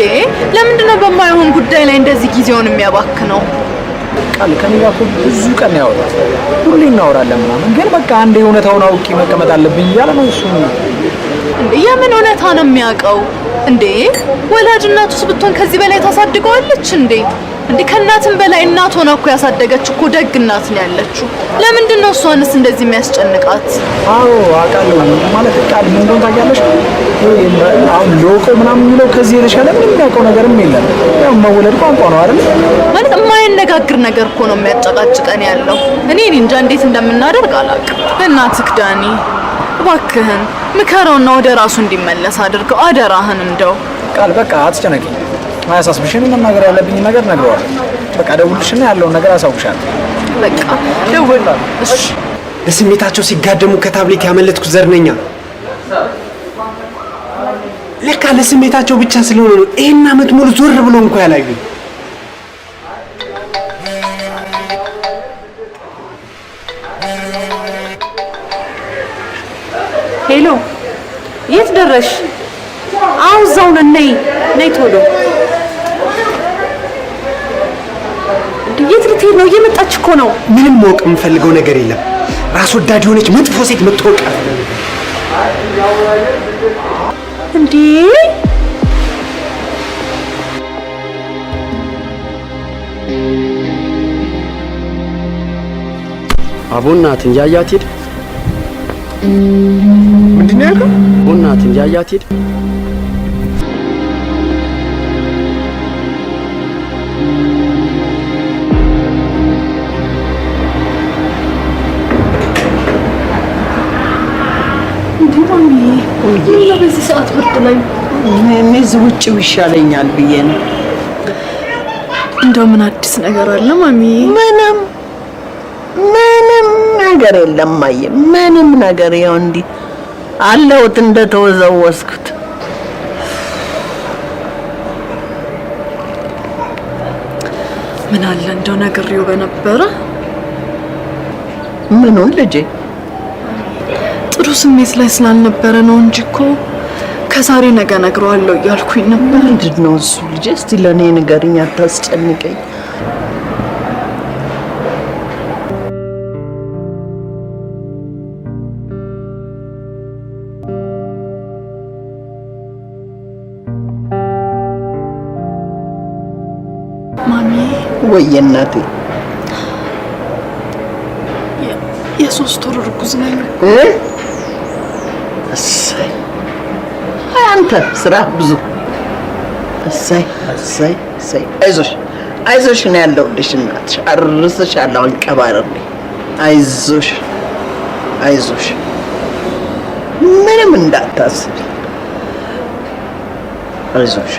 ለምንድን ነው በማይሆን ጉዳይ ላይ እንደዚህ ጊዜውን የሚያባክነው? ቃል ከኔ ጋር ብዙ ቀን ያወራል፣ ሁሌ እናወራለን ምናምን፣ ግን በቃ አንዴ እውነታውን አውቄ መቀመጥ አለብኝ እያለ ነው እሱ። እንዴ የምን እውነታ ነው የሚያውቀው እንዴ? ወላጅ እናቱስ ብትሆን ከዚህ በላይ ታሳድገዋለች እንዴ? እንዴ ከእናትም በላይ እናት ሆና እኮ ያሳደገች እኮ ደግ እናት ነው ያለችው። ለምንድን ነው እሷንስ እንደዚህ የሚያስጨንቃት? አዎ አውቃለሁ። ማለት ቃል ምን እንደሆነ ታውቂያለሽ? አሁን ሎቆ ምናምን የሚለው ከዚህ የተሻለ ምንም የሚያውቀው ነገርም የለም። ያው መወለድ ቋንቋ ነው አይደል? ማለት የማይነጋግር ነገር እኮ ነው የሚያጨቃጭቀን ያለው። እኔ እንጃ እንዴት እንደምናደርግ አላውቅም። በእናትህ ዳኒ እባክህን ምከረውና ወደ ራሱ እንዲመለስ አድርገው አደራህን። እንደው ቃል በቃ አትጨነቂኝ፣ አያሳስብሽን። መናገር ያለብኝ ነገር ነግረዋለሁ። በቃ ደውልሽና ያለውን ነገር አሳውቅሻለሁ። በቃ ደውል። እሺ ለስሜታቸው ሲጋደሙ ከታብሌት ያመለጥኩ ዘርነኛ። ለካ ለስሜታቸው ብቻ ስለሆነ ነው ይሄን ዓመት ሙሉ ዞር ብሎ እንኳን ያላዩኝ። ሄሎ፣ የት ደረሽ? አሁን እዛው ነን። ነይ ቶሎ። የት ልትሄድ ነው? እየመጣች እኮ ነው። ምንም ማወቅ የምፈልገው ነገር የለም። ራስ ወዳድ የሆነች መጥፎ ሴት ምትወቀ እንዴ! አቦናት እንጃያት ሄድ። ምንድነው ያልከው? አቦናት እንጃያት ሄድ። በዚህ ሰዓት ብርድ ላይ እኔ ውጭው ይሻለኛል ብዬ ነው። እንደው ምን አዲስ ነገር አለ ማሚ? ምንም ነገር የለም ማየ፣ ምንም ነገር ያው እንዲህ አለሁት እንደተወዘወዝኩት። ምን አለ እንደው ነግሬው በነበረ። ምኑን ልጄ? ጥሩ ስሜት ላይ ስላልነበረ ነው እንጂ እኮ ከዛሬ ነገ ነግረዋለሁ እያልኩኝ ነበር። ምንድን ነው እሱ ልጄ? እስቲ ለእኔ ንገሪኝ፣ አታስጨንቀኝ። ማሚ ወይ እናቴ፣ የ3 ወር እርጉዝ ነኝ። እሰይ አንተ ስራ ብዙ። እሰይ እሰይ እሰይ። አይዞሽ ነው ያለሁልሽ እናትሽ። አርስሻለሁ አንቀባረር። አይዞሽ ምንም እንዳታስቢ። አይዞሽ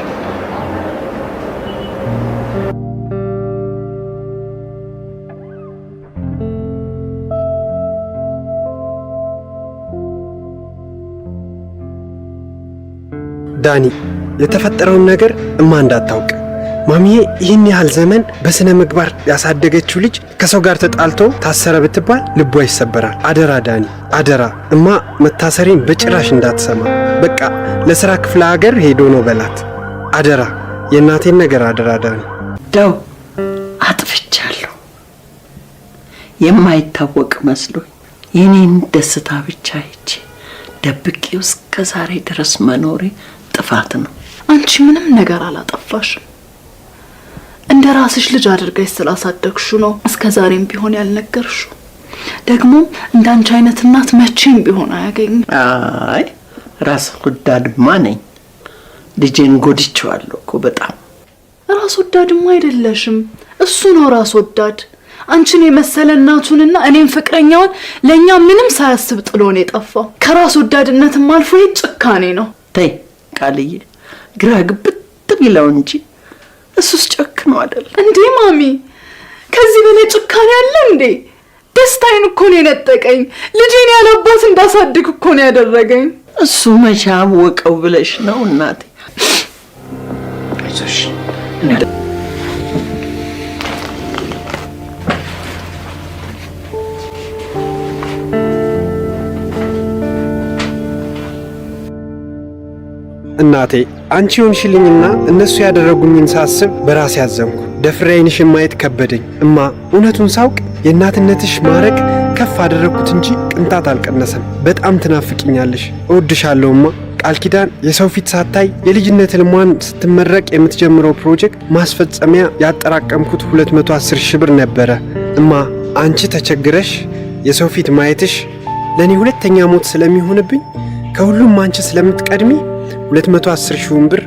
ዳኒ፣ የተፈጠረውን ነገር እማ እንዳታውቅ። ማሚዬ ይህን ያህል ዘመን በስነ ምግባር ያሳደገችው ልጅ ከሰው ጋር ተጣልቶ ታሰረ ብትባል ልቧ ይሰበራል። አደራ ዳኒ፣ አደራ። እማ መታሰሬን በጭራሽ እንዳትሰማ። በቃ ለሥራ ክፍለ ሀገር ሄዶ ነው በላት። አደራ፣ የእናቴን ነገር አደራ ዳኒ። ደው አጥፍቻለሁ። የማይታወቅ መስሎኝ የኔን ደስታ ብቻ አይቼ ደብቄው እስከ ዛሬ ድረስ መኖሬ ጥፋት ነው። አንቺ ምንም ነገር አላጠፋሽም። እንደ ራስሽ ልጅ አድርገሽ ስላሳደግሹ ነው እስከ ዛሬም ቢሆን ያልነገርሹ። ደግሞ እንዳንቺ አይነት እናት መቼም ቢሆን አያገኝም። አይ ራስ ወዳድማ ነኝ። ልጄን ጎድቼዋለሁ እኮ በጣም። ራስ ወዳድማ አይደለሽም፣ እሱ ነው ራስ ወዳድ። አንቺን የመሰለ እናቱንና እኔም ፍቅረኛውን ለኛ ምንም ሳያስብ ጥሎን የጠፋው ከራስ ወዳድነትም አልፎ ጭካኔ ነው። ተይ ቃልዬ፣ ግራ ግብት ቢለው እንጂ እሱስ ጨክኖ አይደል እንዴ? ማሚ ከዚህ በላይ ጭካኔ አለ እንዴ? ደስታዬን እኮ ነው የነጠቀኝ። ልጄን ያለባት እንዳሳድግ እኮ ነው ያደረገኝ። እሱ መቼ አወቀው ብለሽ ነው እናቴ? አይዞሽ እናቴ፣ አንቺ ሆንሽልኝና እነሱ ያደረጉኝን ሳስብ በራሴ ያዘንኩ። ደፍሬ ዓይንሽን ማየት ከበደኝ። እማ፣ እውነቱን ሳውቅ የእናትነትሽ ማዕረግ ከፍ አደረግኩት እንጂ ቅንጣት አልቀነሰም። በጣም ትናፍቅኛለሽ። እወድሻለሁ እማ። ቃል ኪዳን የሰው ፊት ሳታይ የልጅነት ህልሟን ስትመረቅ የምትጀምረው ፕሮጀክት ማስፈጸሚያ ያጠራቀምኩት 210 ሺህ ብር ነበረ። እማ፣ አንቺ ተቸግረሽ የሰው ፊት ማየትሽ ለእኔ ሁለተኛ ሞት ስለሚሆንብኝ ከሁሉም አንቺ ስለምትቀድሚ 210 ሺህ ብር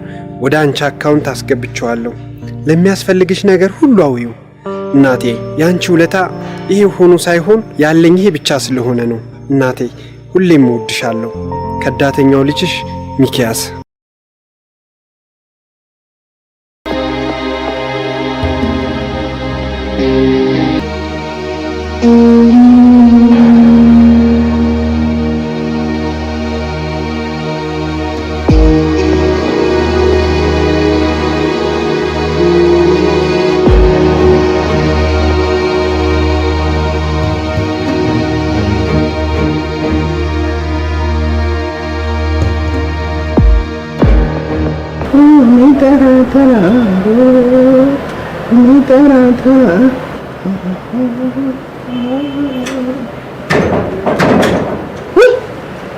ወደ አንቺ አካውንት አስገብቼዋለሁ። ለሚያስፈልግሽ ነገር ሁሉ አውዩ እናቴ። ያንቺ ውለታ ይሄ ሆኖ ሳይሆን ያለኝ ይሄ ብቻ ስለሆነ ነው እናቴ። ሁሌም እወድሻለሁ። ከዳተኛው ልጅሽ ሚኪያስ።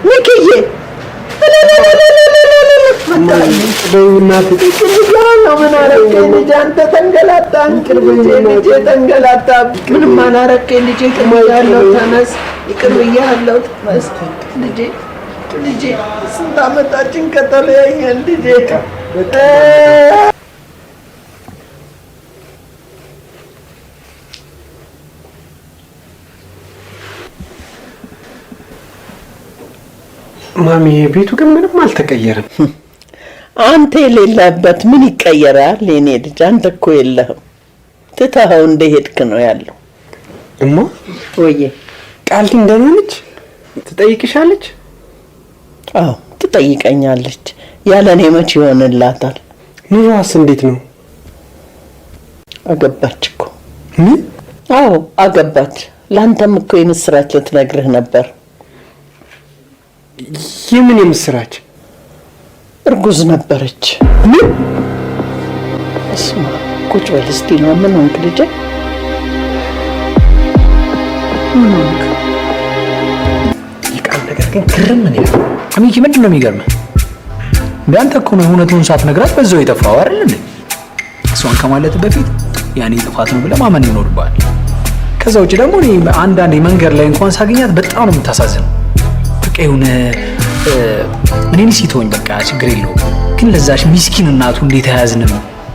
ሚኪዬ አንተ ተንገላታ። ልጄ ተንገላታ። ምንም አላረከኝ ልጄ። ቅርብያለሁ፣ ተነስ። ይቅርብያለሁ፣ ተነስ ልጄ። ስንት ዓመታችን ከተለያየን ልጄ። ማሚ ቤቱ ግን ምንም አልተቀየረም። አንተ የሌለበት ምን ይቀየራል? የኔ ልጅ አንተ እኮ የለህም። ትተኸው እንደሄድክ ነው ያለው። እማ ወዬ ቃል ግን ደህና ነች? ትጠይቅሻለች? አዎ ትጠይቀኛለች። ያለ እኔ መች ይሆንላታል? ኑሮዋስ እንዴት ነው? አገባች እኮ። ምን? አዎ አገባች። ላንተም እኮ የምስራች ልትነግርህ ነበር። የምን የምስራች? እርጉዝ ነበረች። ምን? እስማ ቁጭ በል እስቲ ነው። ምን ሆንክ ልጄ? ምን ሆንክ? የቃል ነገር ግን ግርም ምን ይላል? ሚኪ ምንድን ነው የሚገርምህ? ቢያንተ እኮ ነው እውነቱን ሳትነግራት በዛው የጠፋው አይደል እንዴ? እሷን ከማለት በፊት ያኔ ጥፋት ነው ብለህ ማመን ይኖርብሃል። ከዛ ውጭ ደግሞ እኔ አንዳንዴ መንገድ ላይ እንኳን ሳገኛት በጣም ነው የምታሳዝነው። በቃ የሆነ እኔን ሲቶኝ በቃ ችግር የለውም ግን ለዛሽ ሚስኪን እናቱ እንዴት አያዝንም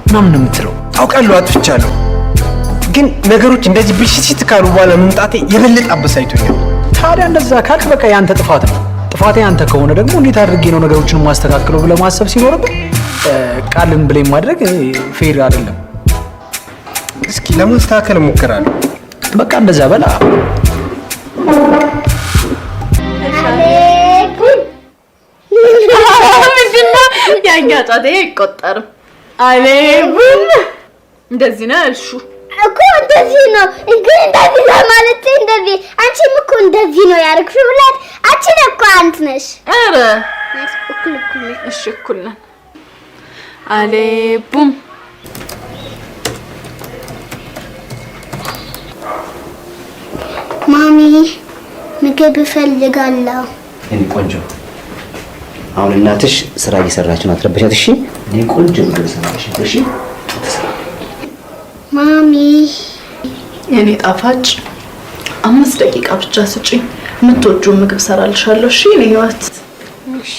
ምናምን ነው የምትለው። አውቃለሁ አጥፍቻለሁ፣ ግን ነገሮች እንደዚህ ብልሽት ካሉ በኋላ መምጣቴ የበለጠ አበሳጭቶኛል። ታዲያ እንደዛ ካልክ በቃ ያንተ ጥፋት ነው። ጥፋቴ አንተ ከሆነ ደግሞ እንዴት አድርጌ ነው ነገሮችን ማስተካከለው ብለህ ማሰብ ሲኖርብህ ቃልን ብለህ ማድረግ ፌር አይደለም። እስኪ ለማስተካከል እሞክራለሁ። በቃ እንደዛ በላ። ምንድነው ያኛ ጫቴ አይቆጠርም። አሌቡም እንደዚህ ነው እልሹ እኮ እንደዚህ ነው ግን እንደዚህ ማለት እንደዚህ አንቺም እኮ እንደዚህ ነው ያርክሽው ብላት አንቺ እኮ አንተ ነሽ። አረ እኩል እሺ እኩል ነን። አሌቡም ማሚ ምግብ እፈልጋለሁ። እኔ ቆንጆ አሁን እናትሽ ስራ እየሰራች ነው፣ አትረበሻት እሺ? እኔ ቆንጆ ምግብ ሰራሽ እሺ? ማሚ የኔ ጣፋጭ 5 ደቂቃ ብቻ ስጪኝ፣ የምትወጂውን ምግብ ሰራልሻለሁ እሺ? እኔ ህይወት እሺ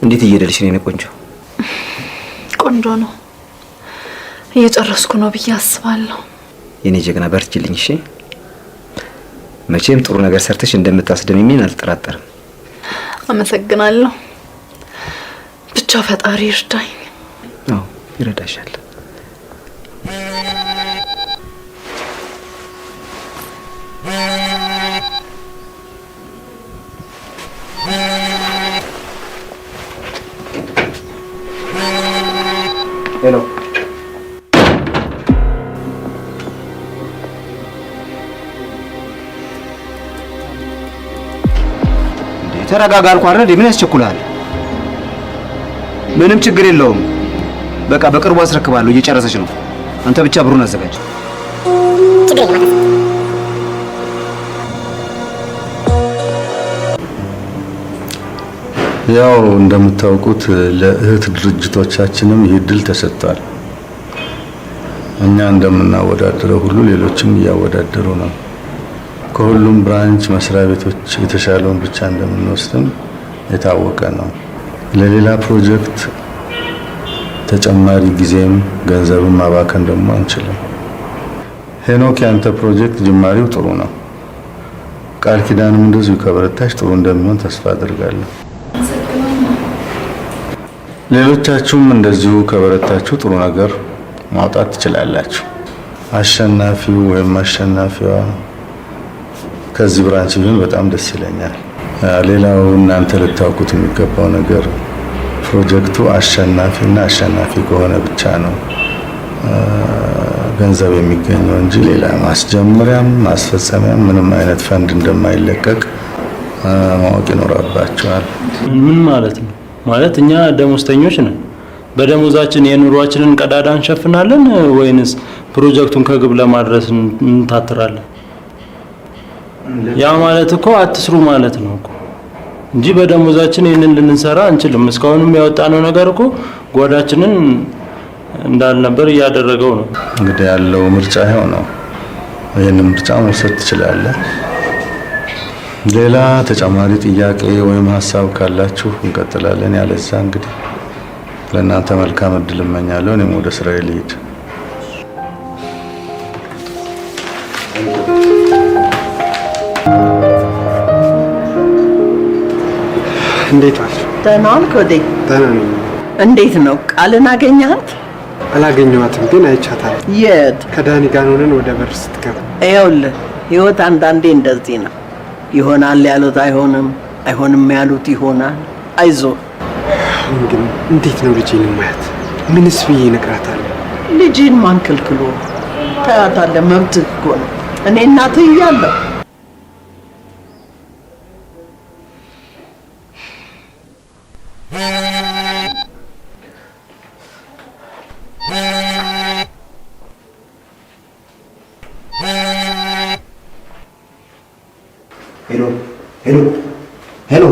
እንዴት እየደልሽ ነው? ቆንጆ ቆንጆ ነው። እየጨረስኩ ነው ብዬ አስባለሁ። የኔ ጀግና በርቺልኝ እሺ? መቼም ጥሩ ነገር ሰርተሽ እንደምታስደምሚኝ አልጠራጠርም። አመሰግናለሁ። ብቻ ፈጣሪ ይርዳኝ። አዎ ይረዳሻል። ሄሎ ተረጋጋ አልኩህ አይደል? ምን ያስቸኩልሃል? ምንም ችግር የለውም። በቃ በቅርቡ አስረክባለሁ። እየጨረሰች ነው። አንተ ብቻ ብሩን አዘጋጅ። ያው እንደምታውቁት ለእህት ድርጅቶቻችንም ይህ እድል ተሰጥቷል። እኛ እንደምናወዳደረው ሁሉ ሌሎችም እያወዳደሩ ነው። ከሁሉም ብራንች መስሪያ ቤቶች የተሻለውን ብቻ እንደምንወስድም የታወቀ ነው። ለሌላ ፕሮጀክት ተጨማሪ ጊዜም ገንዘብም ማባከን ደግሞ አንችልም። ሄኖክ ያንተ ፕሮጀክት ጅማሬው ጥሩ ነው። ቃል ኪዳንም እንደዚሁ ከበረታች ጥሩ እንደሚሆን ተስፋ አድርጋለሁ። ሌሎቻችሁም እንደዚሁ ከበረታችሁ ጥሩ ነገር ማውጣት ትችላላችሁ። አሸናፊው ወይም አሸናፊዋ ከዚህ ብራንች ቢሆን በጣም ደስ ይለኛል። ሌላው እናንተ ልታውቁት የሚገባው ነገር ፕሮጀክቱ አሸናፊና አሸናፊ ከሆነ ብቻ ነው ገንዘብ የሚገኘው እንጂ ሌላ ማስጀመሪያም ማስፈጸሚያም ምንም አይነት ፈንድ እንደማይለቀቅ ማወቅ ይኖርባችኋል። ምን ማለት ነው? ማለት እኛ ደሞዝተኞች ነን። በደሞዛችን የኑሯችንን ቀዳዳ እንሸፍናለን ወይንስ ፕሮጀክቱን ከግብ ለማድረስ እንታትራለን። ያ ማለት እኮ አትስሩ ማለት ነው እኮ እንጂ በደሞዛችን ይሄንን ልንሰራ አንችልም። እስካሁንም ያወጣነው ነገር እኮ ጓዳችንን እንዳልነበር እያደረገው ነው። እንግዲህ ያለው ምርጫ ይሄው ነው። ይሄንን ምርጫ መውሰድ ትችላለህ። ሌላ ተጨማሪ ጥያቄ ወይም ሀሳብ ካላችሁ እንቀጥላለን። ያለዛ እንግዲህ ለእናንተ መልካም እድል እመኛለሁ። እኔም ወደ ስራዬ ልሂድ። እንዴት ዋልሽ? ደህና ዋልክ ወዴ? ደህና ነኝ። እንዴት ነው ቃልን አገኘሃት? አላገኘኋትም ግን አይቻታለሁ። የት? ከዳኒ ጋር ሆነን ወደ በር ስትገባ። ይኸውልህ ህይወት አንዳንዴ እንደዚህ ነው። ይሆናል ያሉት አይሆንም፣ አይሆንም ያሉት ይሆናል። አይዞህ። ግን እንዴት ነው ልጄን ማያት? ምንስ ብዬ እነግራታለሁ? ልጅን ማን ከልክሎ? ታያታለህ፣ መብትህ እኮ ነው። እኔ እናትህ እያለሁ ሄሎ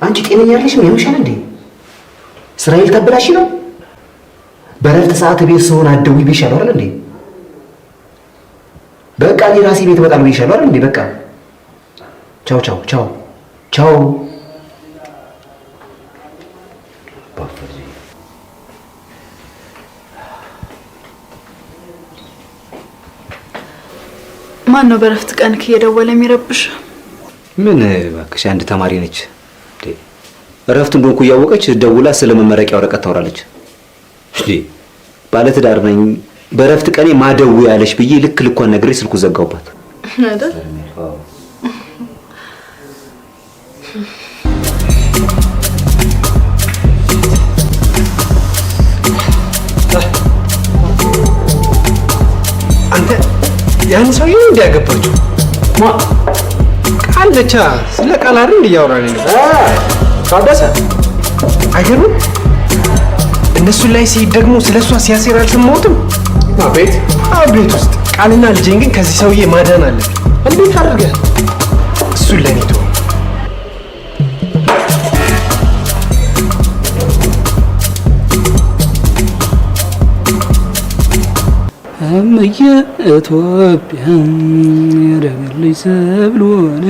አንቺ ጤነኛ አይደለሽ? ምን ያምሻል እንዴ? ስራዬ ልታበላሽ ነው? በረፍት ሰዓት ቤት ስሆን አትደውይ ብዬሻለሁ አይደል እንዴ? በቃ እኔ ራሴ ቤት እመጣለሁ ብዬሻለሁ አይደል እንዴ? በቃ ቻው ቻው ቻው ቻው። ማን ነው በረፍት ቀንክ እየደወለ የሚረብሽ? ምን እባክሽ አንድ ተማሪ ነች። እረፍት እንደሆንኩ እያወቀች ደውላ ስለመመረቂያ ወረቀት ታወራለች። እሺ ባለትዳር ነኝ በረፍት ቀኔ ማደው ያለሽ ብዬ ልክ ልኳን ነግሬ ስልኩ ዘጋውባት አይደል? አንተ ያን ሰውዬ እንዲያገባችሁ ማ ቃል ብቻ ስለ ቃል አይደል እያወራን ነው? ታደሰ አይገርምም? እነሱ ላይ ሲሄድ ደግሞ ስለሷ ሲያሴር አልሰማሁትም። አቤት አቤት ውስጥ ቃልና ልጄን ግን ከዚህ ሰውዬ ማዳን አለብኝ። እንዴት አድርገህ? እሱን ለኔ ተው። እምዬ ኢትዮጵያ ያደገልኝ ሰብሎነ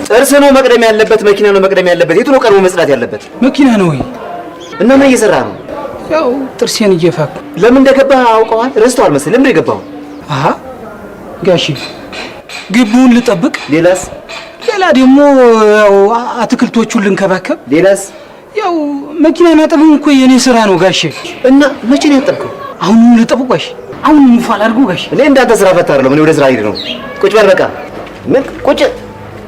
ጥርስ ነው መቅደም ያለበት? መኪና ነው መቅደም ያለበት? የቱ ነው ቀድሞ መጽዳት ያለበት? መኪና ነው ወይ? እና ምን እየሰራ ነው? ያው ጥርሴን እየፋኩ። ለምን እንደገባህ አውቀዋል? ረስተዋል መሰለኝ። ለምን የገባው? አሃ ጋሺ ግቢውን ልጠብቅ። ሌላስ? ሌላ ደግሞ ያው አትክልቶቹን ልንከባከብ። ሌላስ? ያው መኪና ማጠብም እኮ የኔ ስራ ነው ጋሼ። እና መቼ ነው ያጠብከው? አሁን ልጠብቅ ጋሼ። አሁን ሙፋል አድርጎ ጋሼ። እኔ እንዳንተ ስራ ፈታ አይደለም። እኔ ወደ ስራ ሄድ ነው። ቁጭ በል በቃ። ምን ቁጭ?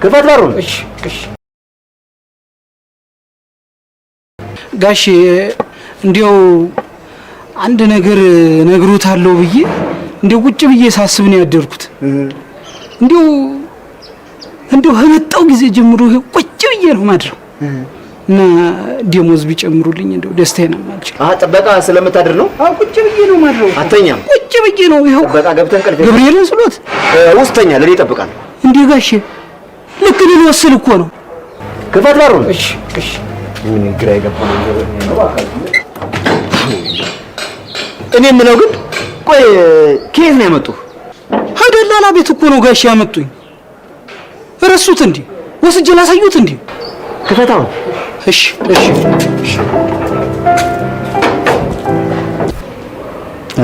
ክፈት በሩን። እሺ እሺ ጋሼ እንዲያው አንድ ነገር ነግሮታለሁ ብዬ እንዲያው ቁጭ ብዬ ሳስብ ነው ያደርኩት። እንዲያው ከመጣው ጊዜ ጀምሮ ቁጭ ብዬ ነው ማድረው እና ደሞዝ ቢጨምሩልኝ እንዲያው ደስታዬ ነው ማለት ነው። ጥበቃ ስለምታድር ነው? ቁጭ ብዬ ነው ማድረው። አተኛም? ቁጭ ብዬ ነው። ይኸው ጥበቃ ገብተን ቀልፍ ገብርኤልን ስሎት ውስጠኛ ለኔ ይጠብቃል እንዴ ጋሼ? ልክ ልወስል እኮ ነው። ክፈት በሩን። እሺ እሺ ምን ግራ ይገባል። እኔ የምለው ግን ቆይ ከየት ነው ያመጡህ? ከደላላ ቤት እኮ ነው ጋሼ ያመጡኝ። ረሱት እንዴ? ወስጄ ላሳዩት እንዴ? ክፈታው። እሺ እሺ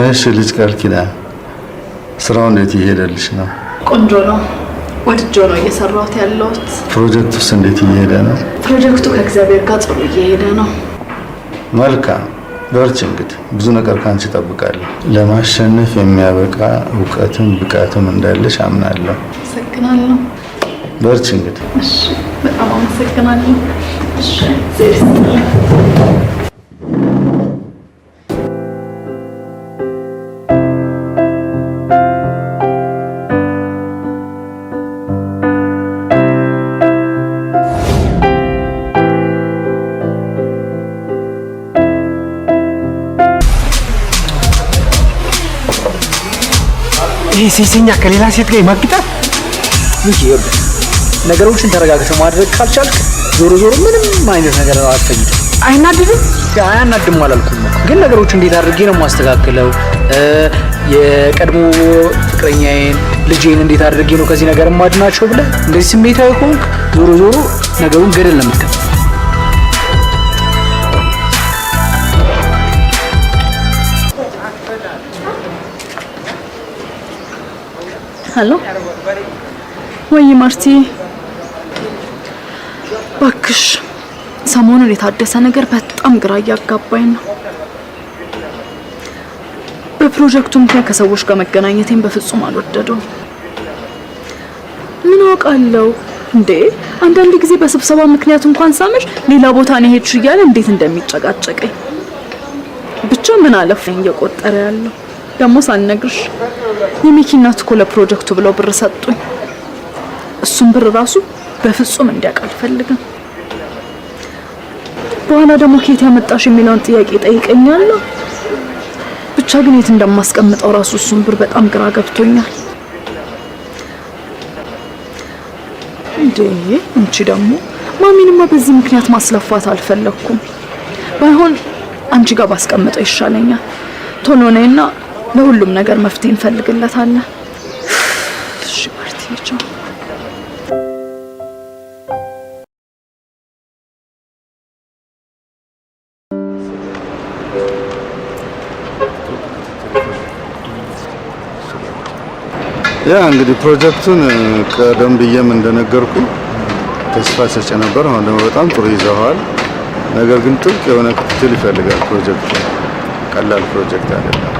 እሺ ልጅ ቃል ኪዳን ስራው እንዴት እየሄደልሽ ነው? ቆንጆ ነው። ወድጆ ነው እየሰራሁት ያለሁት። ፕሮጀክቱስ እንዴት እየሄደ ነው? ፕሮጀክቱ ከእግዚአብሔር ጋር ጥሩ እየሄደ ነው። መልካም በርቺ። እንግዲህ ብዙ ነገር ካንቺ እጠብቃለሁ። ለማሸነፍ የሚያበቃ እውቀትም ብቃትም እንዳለሽ አምናለሁ። አመሰግናለሁ። በርቺ እንግዲህ። እሺ በጣም አመሰግናለሁ። እሺ ይሄ ሴሰኛ ከሌላ ሴት ጋር ይማግጣል። ይሄ ነገሮችን ተረጋግተህ ማድረግ ካልቻልክ ዞሮ ዞሮ ምንም አይነት ነገር አትፈይድም። አይናድድም? አያናድም አላልኩም፣ ግን ነገሮች እንዴት አድርጌ ነው ማስተካከለው? የቀድሞ ፍቅረኛዬን ልጄን እንዴት አድርጌ ነው ከዚህ ነገር ማድናቸው ብለህ እንደዚህ ስሜታዊ ሆንክ፣ ዞሮ ዞሮ ነገሩን ገደል ነው የምትከተው። ሄሎ ወይ ማርቲ፣ ባክሽ ሰሞኑን የታደሰ ነገር በጣም ግራ እያጋባኝ ነው። በፕሮጀክቱ ምክንያት ከሰዎች ጋር መገናኘቴን በፍጹም አልወደደውም። ምን አውቃለሁ እንዴ፣ አንዳንድ ጊዜ በስብሰባ ምክንያት እንኳን ሳመሽ ሌላ ቦታ ነው ሄድሽ እያለ እንዴት እንደሚጨቃጨቀኝ ብቻ ምን አለፈኝ እየቆጠረ ያለው ደግሞ ሳልነግርሽ የሚኪ እናት እኮ ለፕሮጀክቱ ብለው ብር ሰጡኝ። እሱም ብር ራሱ በፍጹም እንዲያውቅ አልፈልግም። በኋላ ደግሞ ከየት ያመጣሽ የሚለውን ጥያቄ ጠይቀኛል። ብቻ ግን የት እንደማስቀምጠው ራሱ እሱን ብር በጣም ግራ ገብቶኛል። እንዴ እንቺ ደግሞ ማሚንማ በዚህ ምክንያት ማስለፋት አልፈለኩም። ባይሆን አንቺ ጋር ባስቀምጠው ይሻለኛል። ቶሎ ነይና ለሁሉም ነገር መፍትሄ እንፈልግለታለን። እሺ ማርቲ ቻው። ያ እንግዲህ ፕሮጀክቱን ቀደም ብዬም እንደነገርኩ ተስፋ ሰጪ ነበር። አሁን ደግሞ በጣም ጥሩ ይዘዋል። ነገር ግን ጥብቅ የሆነ ክትትል ይፈልጋል። ፕሮጀክቱ ቀላል ፕሮጀክት አይደለም።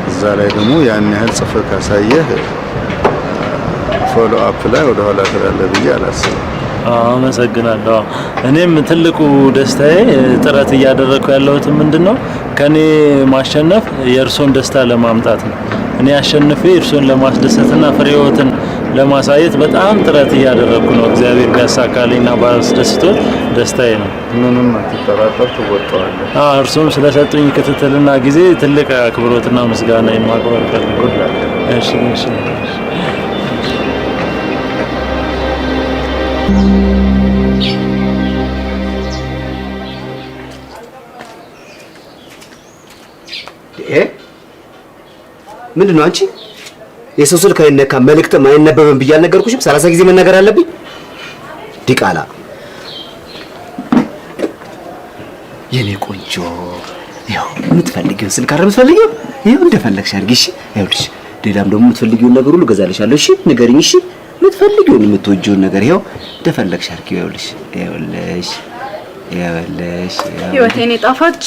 እዛ ላይ ደግሞ ያን ያህል ጽፈህ ካሳየህ ፎሎ አፕ ላይ ወደ ኋላ ትላለህ ብዬ አላስብም። አመሰግናለሁ። እኔም ትልቁ ደስታዬ ጥረት እያደረኩ ያለሁት ምንድነው ከኔ ማሸነፍ የእርሶን ደስታ ለማምጣት ነው። እኔ አሸንፌ እርሶን ለማስደሰትና ፍሬዎትን ለማሳየት በጣም ጥረት እያደረኩ ነው። እግዚአብሔር ቢያሳካልኝና ባስደስቶት ደስታዬ ነው። ምንም አትጠራጠር፣ ትወጣዋለህ። እርሶም ስለሰጡኝ ክትትልና ጊዜ ትልቅ አክብሮትና ምስጋና ማቅረብ ፈልጋለሁ። እሺ እሺ። ምንድነው አንቺ? የሰው ስልክ አይነካ መልእክትም አይነበብም ብዬ አልነገርኩሽም? 30 ጊዜ መናገር አለብኝ? ዲቃላ የኔ ቆንጆ፣ ያው የምትፈልጊውን ስልክ አይደል የምትፈልጊው? ይኸው እንደፈለግሽ አድርጊ። እሺ ይኸውልሽ፣ ሌላም ደግሞ የምትፈልጊውን ነገር ሁሉ ገዛልሻለሁ። እሺ ንገሪኝ። እሺ የምትፈልጊውን የምትወጂውን ነገር ይኸው እንደፈለግሽ አድርጊ። ይኸውልሽ ህይወቴን ጣፋጭ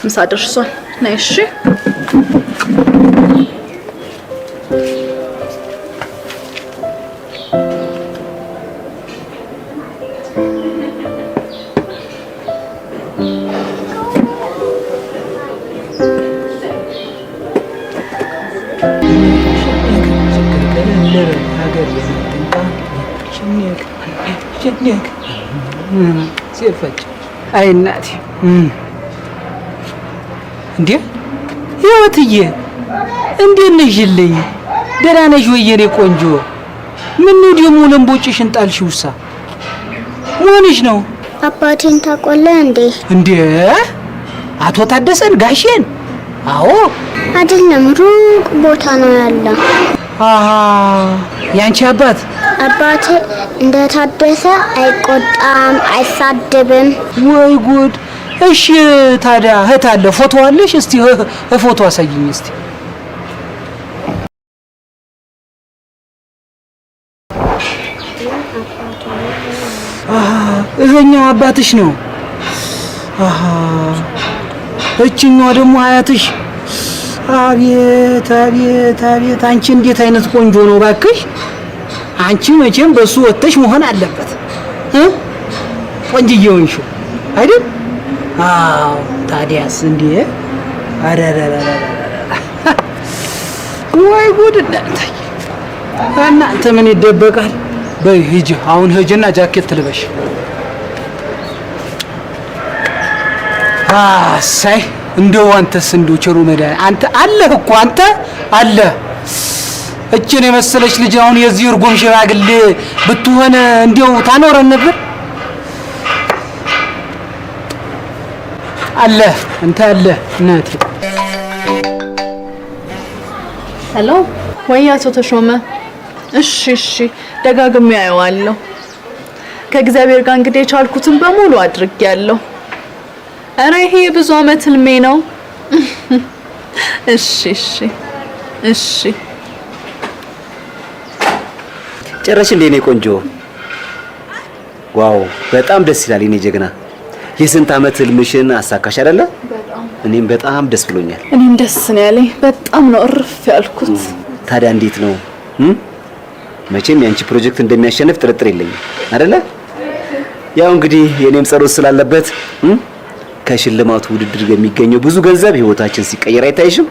ምሳ ደርሷል። ነይ እሺ። አይ እናቴ እንዴ ህይወትዬ፣ እንዴት ነሽልኝ? ደህና ነሽ ወይ የኔ ቆንጆ? ምን ነው ደግሞ ለምቦጭሽን ጣልሽውሳ? ሆነሽ ነው? አባቴን ታውቀዋለህ እንዴ? እንዴ አቶ ታደሰን ጋሼን? አዎ አይደለም፣ ሩቅ ቦታ ነው ያለው። አሃ ያንቺ አባት? አባቴ እንደ ታደሰ አይቆጣም፣ አይሳደብም። ወይ ጉድ! እሺ ታዲያ እህት አለ? ፎቶ አለሽ? እስቲ ፎቶ አሳይኝ እስቲ። ይሄኛው አባትሽ ነው? አሃ እቺኛዋ ደግሞ አያትሽ? አቤት አቤት አቤት! አንቺ እንዴት አይነት ቆንጆ ነው ባክሽ! አንቺ መቼም በሱ ወጥተሽ መሆን አለበት ቆንጅዬ ሆንሽ አይደል? አዎ ታዲያስ እንዴ! አረረረ ወይ ጉድ! እናንተ ምን ይደበቃል? በይ ሂጂ፣ አሁን ሂጂና ጃኬት ልበሽ። አሳይ እንደው አንተስ እንደው ቸሩ መድኃኒዓለም አንተ አለህ እኮ አንተ አለህ። እችን የመሰለች ልጅ አሁን የዚህ እርጎም ሽማግሌ ብትሆን እንዲያው ታኖረን ነበር። አለ እንተ አለ እናቴ። ሄሎ ወይ አቶ ተሾመ። እሺ ደጋግሜ አየዋለሁ። ከእግዚአብሔር ጋር እንግዲህ የቻልኩትን በሙሉ አድርጌያለሁ። ኧረ ይሄ ብዙ አመት ህልሜ ነው። እሺ ጨረሽ እንዴ ነው ቆንጆ? ዋው በጣም ደስ ይላል የኔ ጀግና። የስንት አመት ህልምሽን አሳካሽ አይደለ? እኔም በጣም ደስ ብሎኛል። እኔም ደስ ነው ያለኝ። በጣም ነው እርፍ ያልኩት። ታዲያ እንዴት ነው? መቼም ያንቺ ፕሮጀክት እንደሚያሸንፍ ጥርጥር የለኝም አይደለ? ያው እንግዲህ የኔም ጸሎት ስላለበት ከሽልማቱ ውድድር የሚገኘው ብዙ ገንዘብ ህይወታችን ሲቀየር አይታይሽም?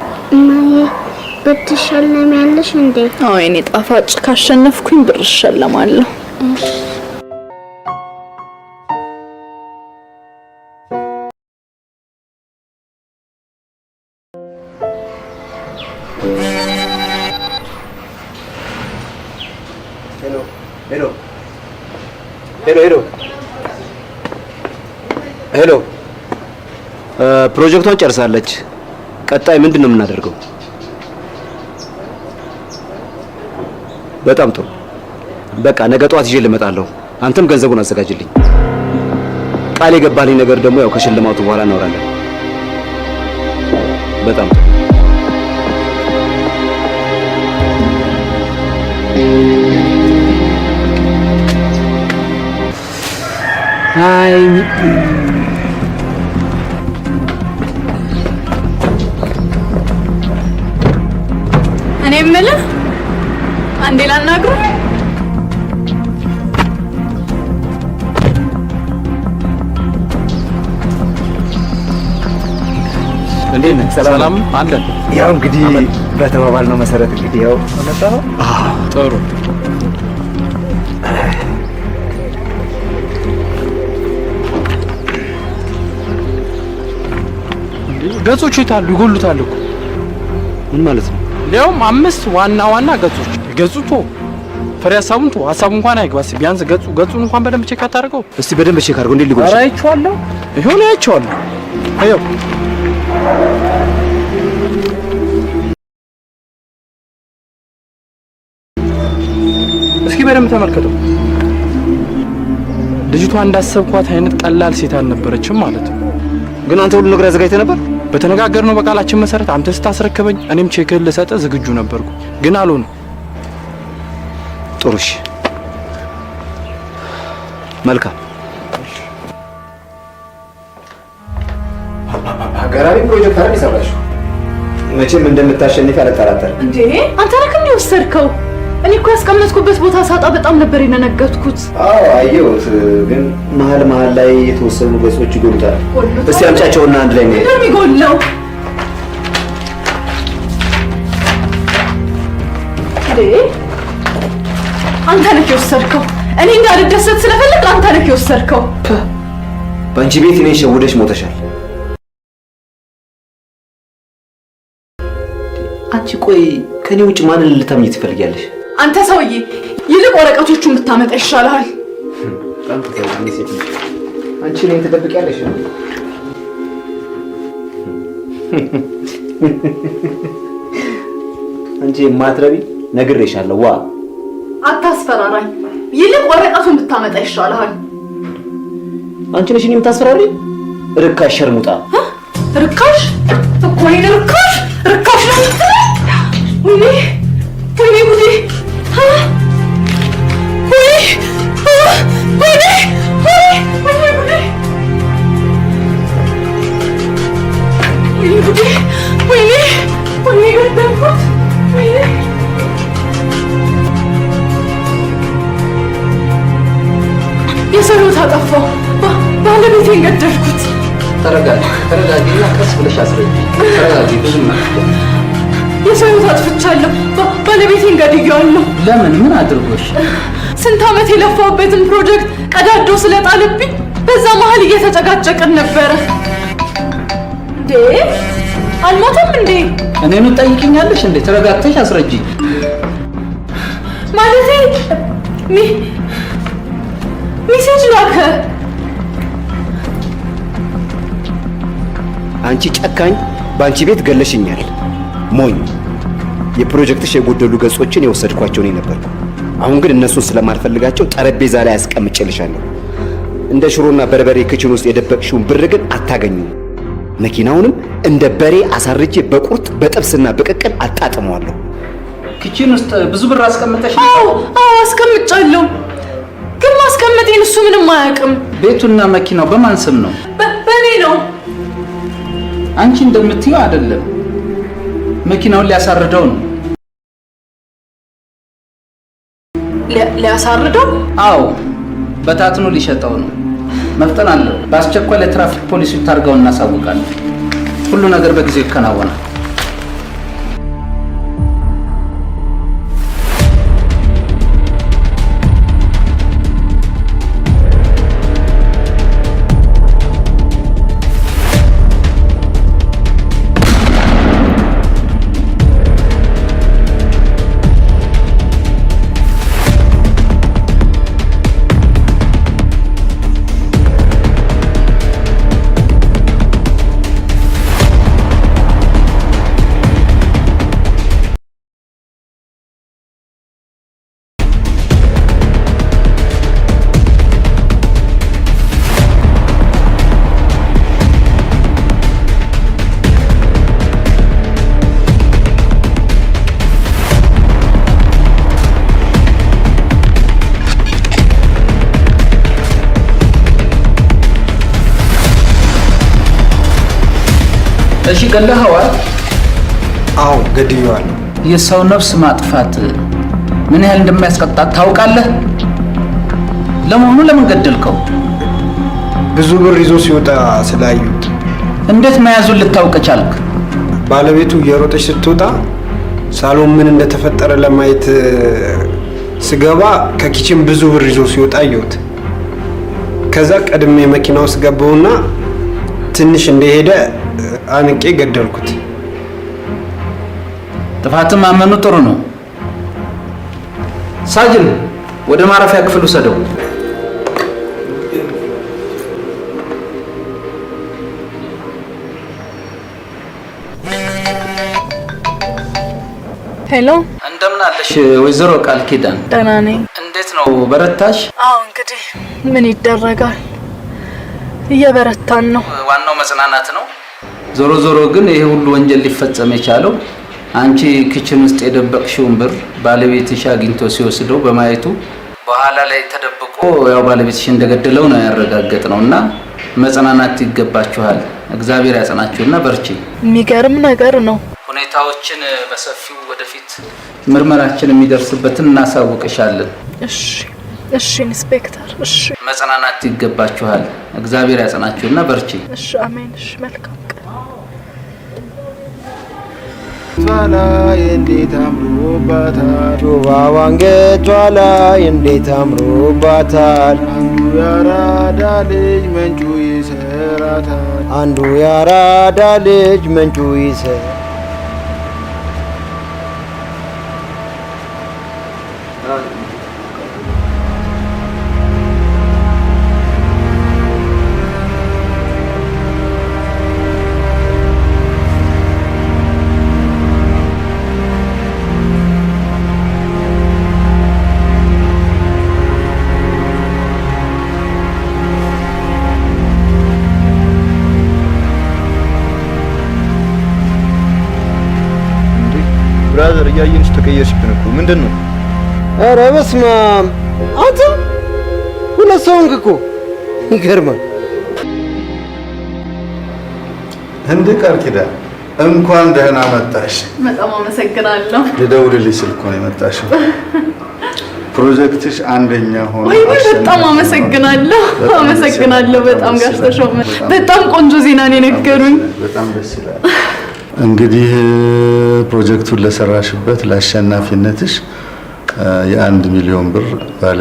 ብትሸለሚያለሽ እንዴ? አዎ የኔ ጣፋጭ ካሸነፍኩኝ ብር እሸለማለሁ። ሄሎ ፕሮጀክቷን ጨርሳለች። ቀጣይ ምንድን ነው የምናደርገው? በጣም ጥሩ። በቃ ነገ ጧት ይዤ ልመጣለሁ። አንተም ገንዘቡን አዘጋጅልኝ። ቃል የገባልኝ ነገር ደግሞ ያው ከሽልማቱ በኋላ እናወራለን። በጣም ጥሩ። አይ እኔ የምልህ አንዴ ላናግረው። እንዴት ነህ? ሰላም አለን። ያው እንግዲህ በተባባልነው መሰረት እንግዲህ ያው መጣ ነው። ጥሩ ገጾቹ ይታሉ ይጎሉታል እኮ። ምን ማለት ነው? ሊያውም 5 ዋና ገጾች። ገጹቶ ፍሬ ሀሳቡን ሀሳቡ እንኳን አይግባስ። ቢያንስ ገጹን እንኳን በደንብ ቼክ አታደርገው? እስቲ በደንብ ቼክ አድርገው። እንዴ ሊጎል ይችላል? አይቼዋለሁ። ይሁን አይቼዋለሁ። አየው እስኪ በደንብ ተመልከተው። ልጅቷ እንዳሰብኳት አይነት ቀላል ሴት አልነበረችም ማለት ነው። ግን አንተ ሁሉ ነገር አዘጋጅተህ ነበር? በተነጋገርነው በቃላችን መሰረት አንተ ስታስረክበኝ እኔም ቼክህን ልሰጥህ ዝግጁ ነበርኩ፣ ግን አልሆነም። ጥሩ እሺ፣ መልካም። ገራሚ ፕሮጀክት አይደል የሰራሽው? መቼም እንደምታሸንፊ አልጠራጠርም። እንዴ አንተ ነህ እንዴ ወሰድከው? እኔ እኮ ያስቀመጥኩበት ቦታ ሳጣ በጣም ነበር የነገጥኩት። አዎ አየሁት፣ ግን መሀል ላይ የተወሰኑ ገጾች ይጎሉታል። እስቲ አምጫቸውና አንድ ላይ ነው የሚጎለው። እንዴ አንተ ነህ የወሰድከው። እኔ እንዳልደሰት ስለፈለግ አንተ ነህ የወሰድከው። በአንቺ ቤት እኔ ሸውደሽ ሞተሻል። አንቺ ቆይ ከኔ ውጭ ማንን ልታምኚ ትፈልጊያለሽ? አንተ ሰውዬ ይልቅ ወረቀቶቹን ብታመጣ ይሻልሃል። አንቺ ነኝ ትደብቂያለሽ። አንቺ የማትረቢ ነግሬሻለሁ። ዋ አታስፈራራኝ። ይልቅ ወረቀቱን ብታመጣ ይሻልሃል። አንቺ ነሽ እኔን የምታስፈራሪኝ? ርካሽ ሸርሙጣ። ርካሽ እኮ ነኝ። ርካሽ ነው የምትለኝ? ወይኔ ጉዴ! የሰው ሕይወት አጠፋው። ባለቤቴን ገደልኩት። ተረጋጊና ቀስ ብለሽ አስረጂ። ተረጋጊ። ብዙም የሰው ሕይወት አጥፍቻለሁ። ባለቤቴን ገድያለሁ። ለምን? ምን አድርጎሽ? ስንት ዓመት የለፋውበትን ፕሮጀክት ቀዳዶ ስለጣለብኝ በዛ መሀል እየተጨቃጨቅን ነበረ። እንዴ አልሞተም እንዴ? እኔን ትጠይቂኛለሽ እንዴ? ተረጋግተሽ አስረጂ። ማለቴ ሜሴጅ ላከ። አንቺ ጨካኝ፣ በአንቺ ቤት ገለሽኛል። ሞኝ። የፕሮጀክትሽ የጎደሉ ገጾችን የወሰድኳቸው እኔ ነበርኩ። አሁን ግን እነሱን ስለማልፈልጋቸው ጠረጴዛ ላይ አስቀምጬልሻለሁ። እንደ ሽሮና በርበሬ ክችን ውስጥ የደበቅሽውን ብር ግን አታገኙም። መኪናውንም እንደ በሬ አሳርጄ በቁርጥ በጥብስና በቅቅል አጣጥመዋለሁ። ክችን ውስጥ ብዙ ብር አስቀምጠሽ? አዎ አስቀምጫለሁ። ግን ማስቀመጤን እሱ ምንም አያውቅም። ቤቱና መኪናው በማን ስም ነው? በእኔ ነው። አንቺ እንደምትይው አይደለም። መኪናውን ሊያሳርደው ነው። ሊያሳርደው? አዎ፣ በታትኖ ሊሸጠው ነው። መፍጠን አለው። በአስቸኳይ ለትራፊክ ፖሊሱ ታርጋው እናሳውቃለን። ሁሉ ነገር በጊዜው ይከናወናል። እሺ ገለኸዋል? አዎ ገድየዋለሁ። የሰው ነፍስ ማጥፋት ምን ያህል እንደሚያስቀጣ ታውቃለህ? ለመሆኑ ለምን ገደልከው? ብዙ ብር ይዞ ሲወጣ ስላዩት። እንዴት መያዙን ልታውቅ ቻልክ? ባለቤቱ እየሮጠች ስትወጣ ሳሎን ምን እንደተፈጠረ ለማየት ስገባ ከኪችን ብዙ ብር ይዞ ሲወጣ አየሁት። ከዛ ቀድሜ መኪና ውስጥ ገባውና ትንሽ እንደሄደ አንቄ ገደልኩት። ጥፋትን ማመኑ ጥሩ ነው። ሳጅን ወደ ማረፊያ ክፍል ውሰደው። ሄሎ፣ እንደምን አለሽ ወይዘሮ ቃል ኪዳን? ደህና ነኝ። እንዴት ነው በረታሽ? አዎ እንግዲህ ምን ይደረጋል፣ እየበረታን ነው። ዋናው መጽናናት ነው። ዞሮ ዞሮ ግን ይሄ ሁሉ ወንጀል ሊፈጸም የቻለው አንቺ ክችን ውስጥ የደበቅሽውን ብር ባለቤትሽ አግኝቶ ሲወስደው በማየቱ በኋላ ላይ ተደብቆ ያው ባለቤትሽ እንደገደለው ነው ያረጋገጥነውና መጽናናት ይገባችኋል። እግዚአብሔር ያጸናችሁና በርቺ። የሚገርም ነገር ነው። ሁኔታዎችን በሰፊው ወደፊት ምርመራችን የሚደርስበትን እናሳውቅሻለን። እሺ ኢንስፔክተር። እሺ መጽናናት ይገባችኋል። እግዚአብሔር ያጸናችሁና በርቺ። እሺ አሜን። እሺ መልካም ቀን። ላይ እንዴት አምሮባታል ጆባዋ አንገቷ ላይ እንዴት አምሮባታል። አንዱ ያራዳ ልጅ መንጩ ይሰራታል። አንዱ ያራዳ ልጅ መንጩ ይሰራታል። ብራዘር እያየንሽ ተቀየርሽብን እኮ ምንድን ነው? ኧረ በስመ አብ አንተ ሁለት ሰው እንክ እኮ ይገርማል። እንዴ ቃል ኪዳን እንኳን ደህና መጣሽ። በጣም አመሰግናለሁ። ልደውልልሽ ስልክ ነው የመጣሽው። ፕሮጀክትሽ አንደኛ ሆኖ ወይ በጣም አመሰግናለሁ። አመሰግናለሁ በጣም ጋሽ ተሾመ። በጣም ቆንጆ ዜና ነው የነገሩኝ። በጣም ደስ ይላል። እንግዲህ ፕሮጀክቱን ለሰራሽበት ለአሸናፊነትሽ የ1 ሚሊዮን ብር ባለ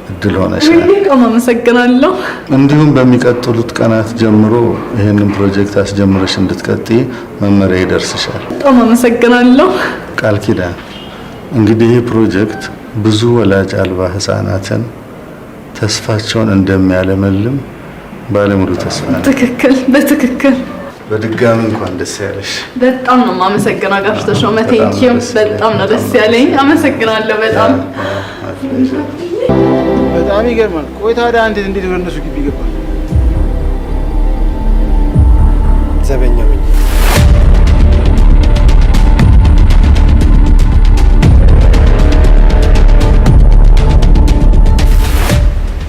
እድል ሆነሻል። በጣም አመሰግናለሁ። እንዲሁም በሚቀጥሉት ቀናት ጀምሮ ይህንን ፕሮጀክት አስጀምረሽ እንድትቀጥይ መመሪያ ይደርስሻል። በጣም አመሰግናለሁ። ቃል ኪዳን እንግዲህ ይህ ፕሮጀክት ብዙ ወላጅ አልባ ህፃናትን ተስፋቸውን እንደሚያለመልም ባለሙሉ ተስፋ ነኝ። ትክክል፣ በትክክል። በድጋሚ እንኳን ደስ ያለሽ። በጣም ነው የማመሰግነው ጋሽ ተሾመ። ቴንኪዩ። በጣም ነው ደስ ያለኝ። አመሰግናለሁ በጣም። በጣም ይገርማል። ቆይ ታዲያ እንዴት ወደ እነሱ ግቢ ገባ? ዘበኛ ነኝ።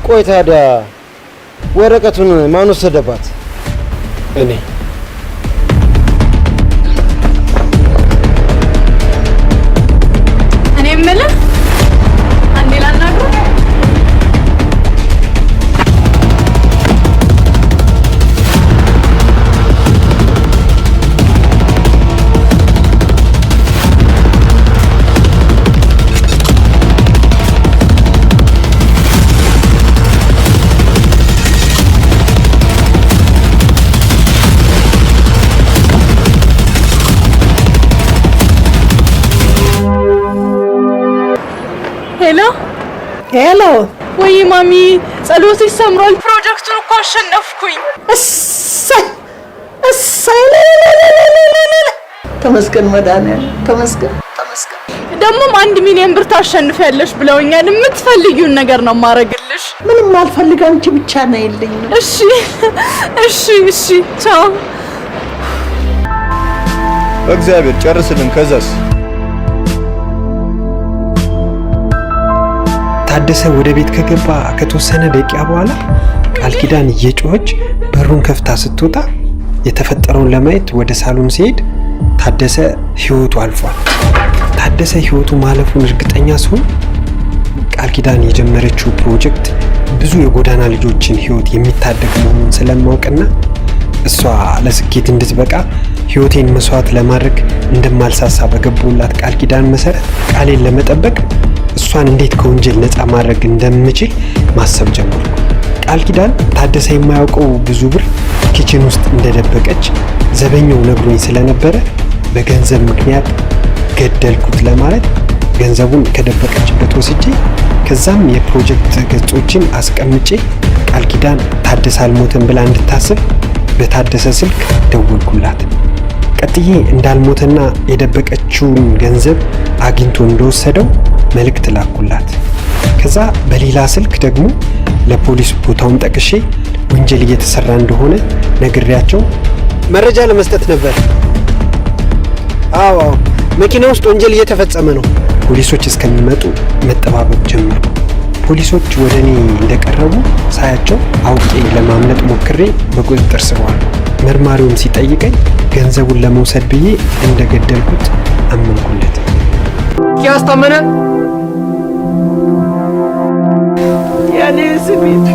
ቆይ ታዲያ ወረቀቱን ማን ወሰደባት? እኔ። እኔ የምልህ አንዴ ላናግረው። ሄሎ ወይ ማሚ፣ ጸሎትሽ ሰምሯል። ፕሮጀክቱን እኮ አሸነፍኩኝ። ተመስገን መድኃኒዓለም ተመስገን። ደግሞም 1 ሚሊዮን ብር ታሸንፊያለሽ ብለውኛል። የምትፈልጊውን ነገር ነው ማረግልሽ። ምንም አልፈልግ፣ አንቺ ብቻ ነው የለኝ። እሺ ቻው። እግዚአብሔር ጨርስልን። ከዛስ? ታደሰ ወደ ቤት ከገባ ከተወሰነ ደቂቃ በኋላ ቃል ኪዳን እየጮኸች በሩን ከፍታ ስትወጣ የተፈጠረውን ለማየት ወደ ሳሎን ሲሄድ ታደሰ ህይወቱ አልፏል። ታደሰ ህይወቱ ማለፉን እርግጠኛ ሲሆን ቃል ኪዳን የጀመረችው ፕሮጀክት ብዙ የጎዳና ልጆችን ህይወት የሚታደግ መሆኑን ስለማውቅና እሷ ለስኬት እንድትበቃ ህይወቴን መስዋዕት ለማድረግ እንደማልሳሳ በገባሁላት ቃል ኪዳን መሰረት ቃሌን ለመጠበቅ እሷን እንዴት ከወንጀል ነፃ ማድረግ እንደምችል ማሰብ ጀመርኩ። ቃል ኪዳን ታደሰ የማያውቀው ብዙ ብር ኪችን ውስጥ እንደደበቀች ዘበኛው ነግሮኝ ስለነበረ በገንዘብ ምክንያት ገደልኩት ለማለት ገንዘቡን ከደበቀችበት ወስጄ ከዛም የፕሮጀክት ገጾችን አስቀምጬ ቃል ኪዳን ታደሰ አልሞተም ብላ እንድታስብ በታደሰ ስልክ ደወልኩላት። ቀጥዬ እንዳልሞተና የደበቀችውን ገንዘብ አግኝቶ እንደወሰደው መልእክት ላኩላት። ከዛ በሌላ ስልክ ደግሞ ለፖሊስ ቦታውን ጠቅሼ ወንጀል እየተሰራ እንደሆነ ነግሬያቸው መረጃ ለመስጠት ነበር። አዎ መኪና ውስጥ ወንጀል እየተፈጸመ ነው። ፖሊሶች እስከሚመጡ መጠባበቅ ጀመርኩ። ፖሊሶች ወደ እኔ እንደቀረቡ ሳያቸው አውቄ ለማምለጥ ሞክሬ በቁጥጥር ስር ዋልኩ። መርማሪውም ሲጠይቀኝ ገንዘቡን ለመውሰድ ብዬ እንደገደልኩት አመንኩለት። ያስታመነ ያኔ ስሜት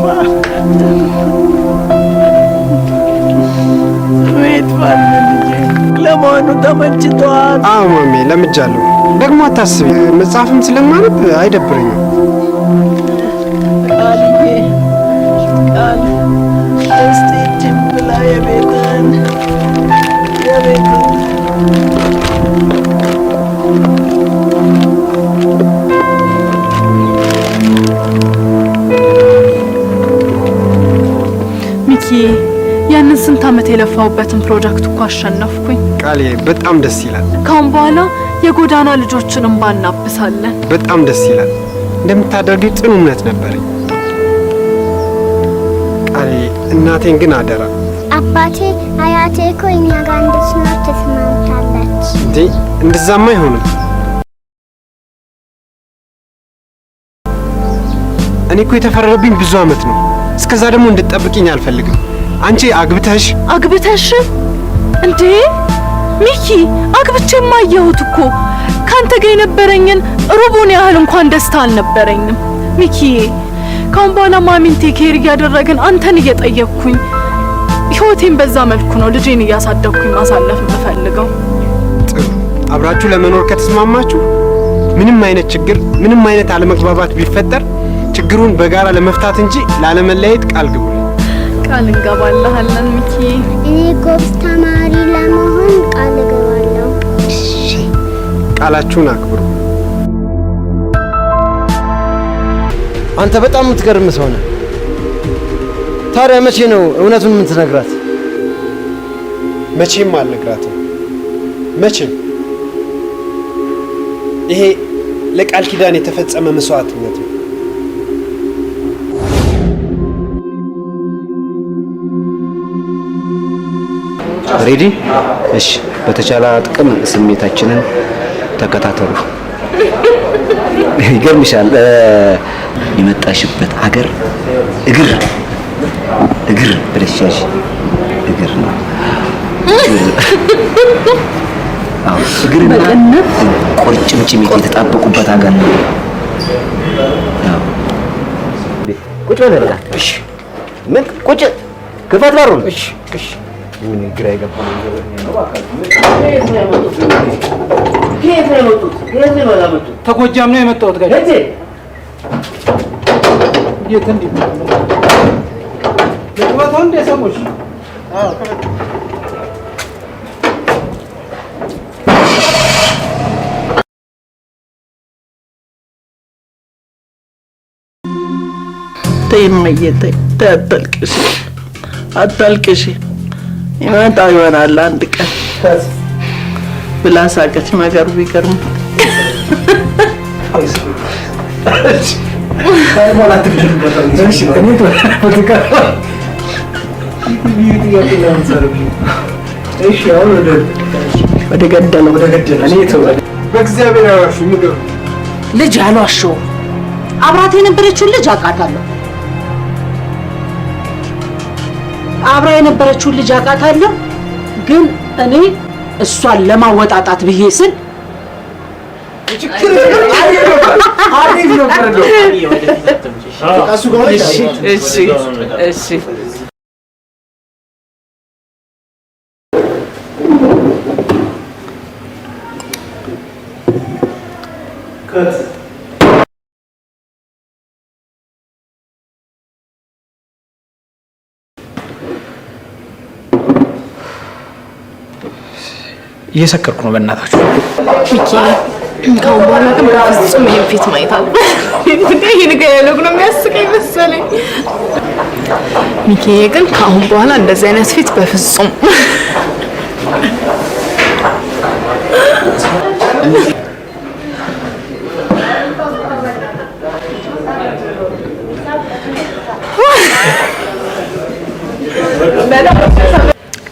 ለመሆኑ ተመችቷል? አዎ ማሜ ለምጃለሁ። ደግሞ አታስቢ፣ መጽሐፍም ስለማነብ አይደብረኝም። ቃልዬ ቃል እስቲ ጅም ብላ የቤትን ሚኪ፣ ያንን ስንት ዓመት የለፋውበትን ፕሮጀክት እኮ አሸነፍኩኝ። ቃሌ በጣም ደስ ይላል። ካሁን በኋላ የጎዳና ልጆችን እንባ እናብሳለን። በጣም ደስ ይላል። እንደምታደርጊ ጽኑ እምነት ነበረኝ። ቃሌ እናቴን ግን አደራ። አባቴ አያቴ እኮ እኛ ጋር እንድትኖር ተስማምታለች። እንዴ እንደዛማ አይሆንም። እኔ እኮ የተፈረደብኝ ብዙ ዓመት ነው። እስከዛ ደግሞ እንድትጠብቂኝ አልፈልግም። አንቺ አግብተሽ እንዴ ሚኪ፣ አግብቼማ አየሁት እኮ ካንተ ጋር የነበረኝን ሩቡን ያህል እንኳን ደስታ አልነበረኝም። ሚኪ፣ ካሁን በኋላ ማሚን ቴኬር እያደረግን አንተን እየጠየቅኩኝ ህይወቴን በዛ መልኩ ነው ልጄን እያሳደግኩኝ ማሳለፍ የምፈልገው። ጥሩ፣ አብራችሁ ለመኖር ከተስማማችሁ ምንም አይነት ችግር፣ ምንም አይነት አለመግባባት ቢፈጠር ችግሩን በጋራ ለመፍታት እንጂ ላለመለያየት ቃል ግቡ። ቃል እንገባለን ሚኪ። እኔ ጎበዝ ተማሪ ለመሆን ቃል እገባለሁ። ቃላችሁን አክብሩ። አንተ በጣም የምትገርም ሰው ነህ። ታዲያ መቼ ነው እውነቱን የምትነግራት? መቼም አልነግራትም። መቼም ይሄ ለቃል ኪዳን የተፈጸመ መስዋዕትነት ነው። ሬዲ? እሺ፣ በተቻለ ጥቅም ስሜታችንን ተከታተሉ። ይገርምሻል፣ የመጣሽበት ሀገር እግር ብለሽ ያዥ። እግር ነው። አዎ፣ እግርና ቁርጭምጭሚት የተጣበቁበት ሀገር ነው። አዎ፣ ቁጭ በል። እሺ፣ ምን ቁጭ ክፈት በሩን። እሺ፣ እሺ። ምን ግራ የገባው ነገር ነው? ተጎጃም ነው የመጣሁት ጋር የት እንዴ ለጥባታው እንደ ሰሞች አታልቅሽ። ይመጣ ይሆናል አንድ ቀን ብላ ሳቀች። ነገሩ ቢገርም ወደ ገደለው በእግዚአብሔር ያዋሹ ንገሩ። ልጅ አልዋሸው። አብራት የነበረችውን ልጅ አውቃታለሁ። አብራ የነበረችውን ልጅ አውቃታለሁ። ግን እኔ እሷን ለማወጣጣት ብዬ ስል እሺ እየሰከርኩ ነው በእናታችሁ። ሚኪ ከአሁን በኋላ ግን በፍጹም ይሄን ፊት ማየት አለ። ይሄ ነገር ያለው ነው የሚያስቀኝ መሰለኝ። ሚኪ ግን ከአሁን በኋላ እንደዚህ አይነት ፊት በፍጹም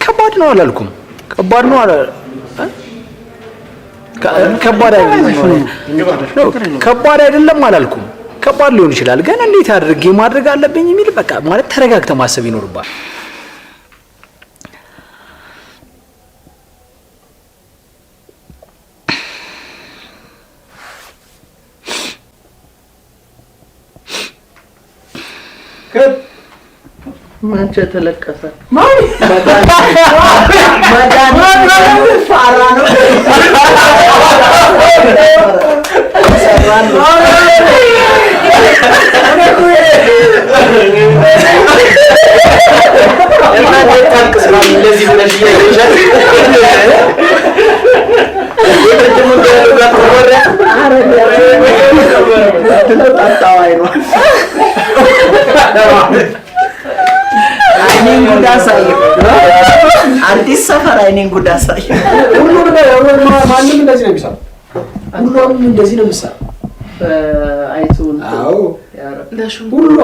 ከባድ ነው አላልኩም። ከባድ ነው አላ ከባድ አይደለም አላልኩም። ከባድ ሊሆን ይችላል፣ ግን እንዴት አድርጌ ማድረግ አለብኝ የሚል በቃ ማለት ተረጋግተ ማሰብ ይኖርባል። ማንቸ ተለቀሰ አይኔን ጉድ አሳየው። አዲስ ሰፈር አይኔን ጉድ አሳየው። ሁሉም ማንም እንደዚህ ነው የሚሰራው። ሁሉም እንደዚህ ነው የሚሰራው። አይቱን አዎ፣ ለሹም ሁሉም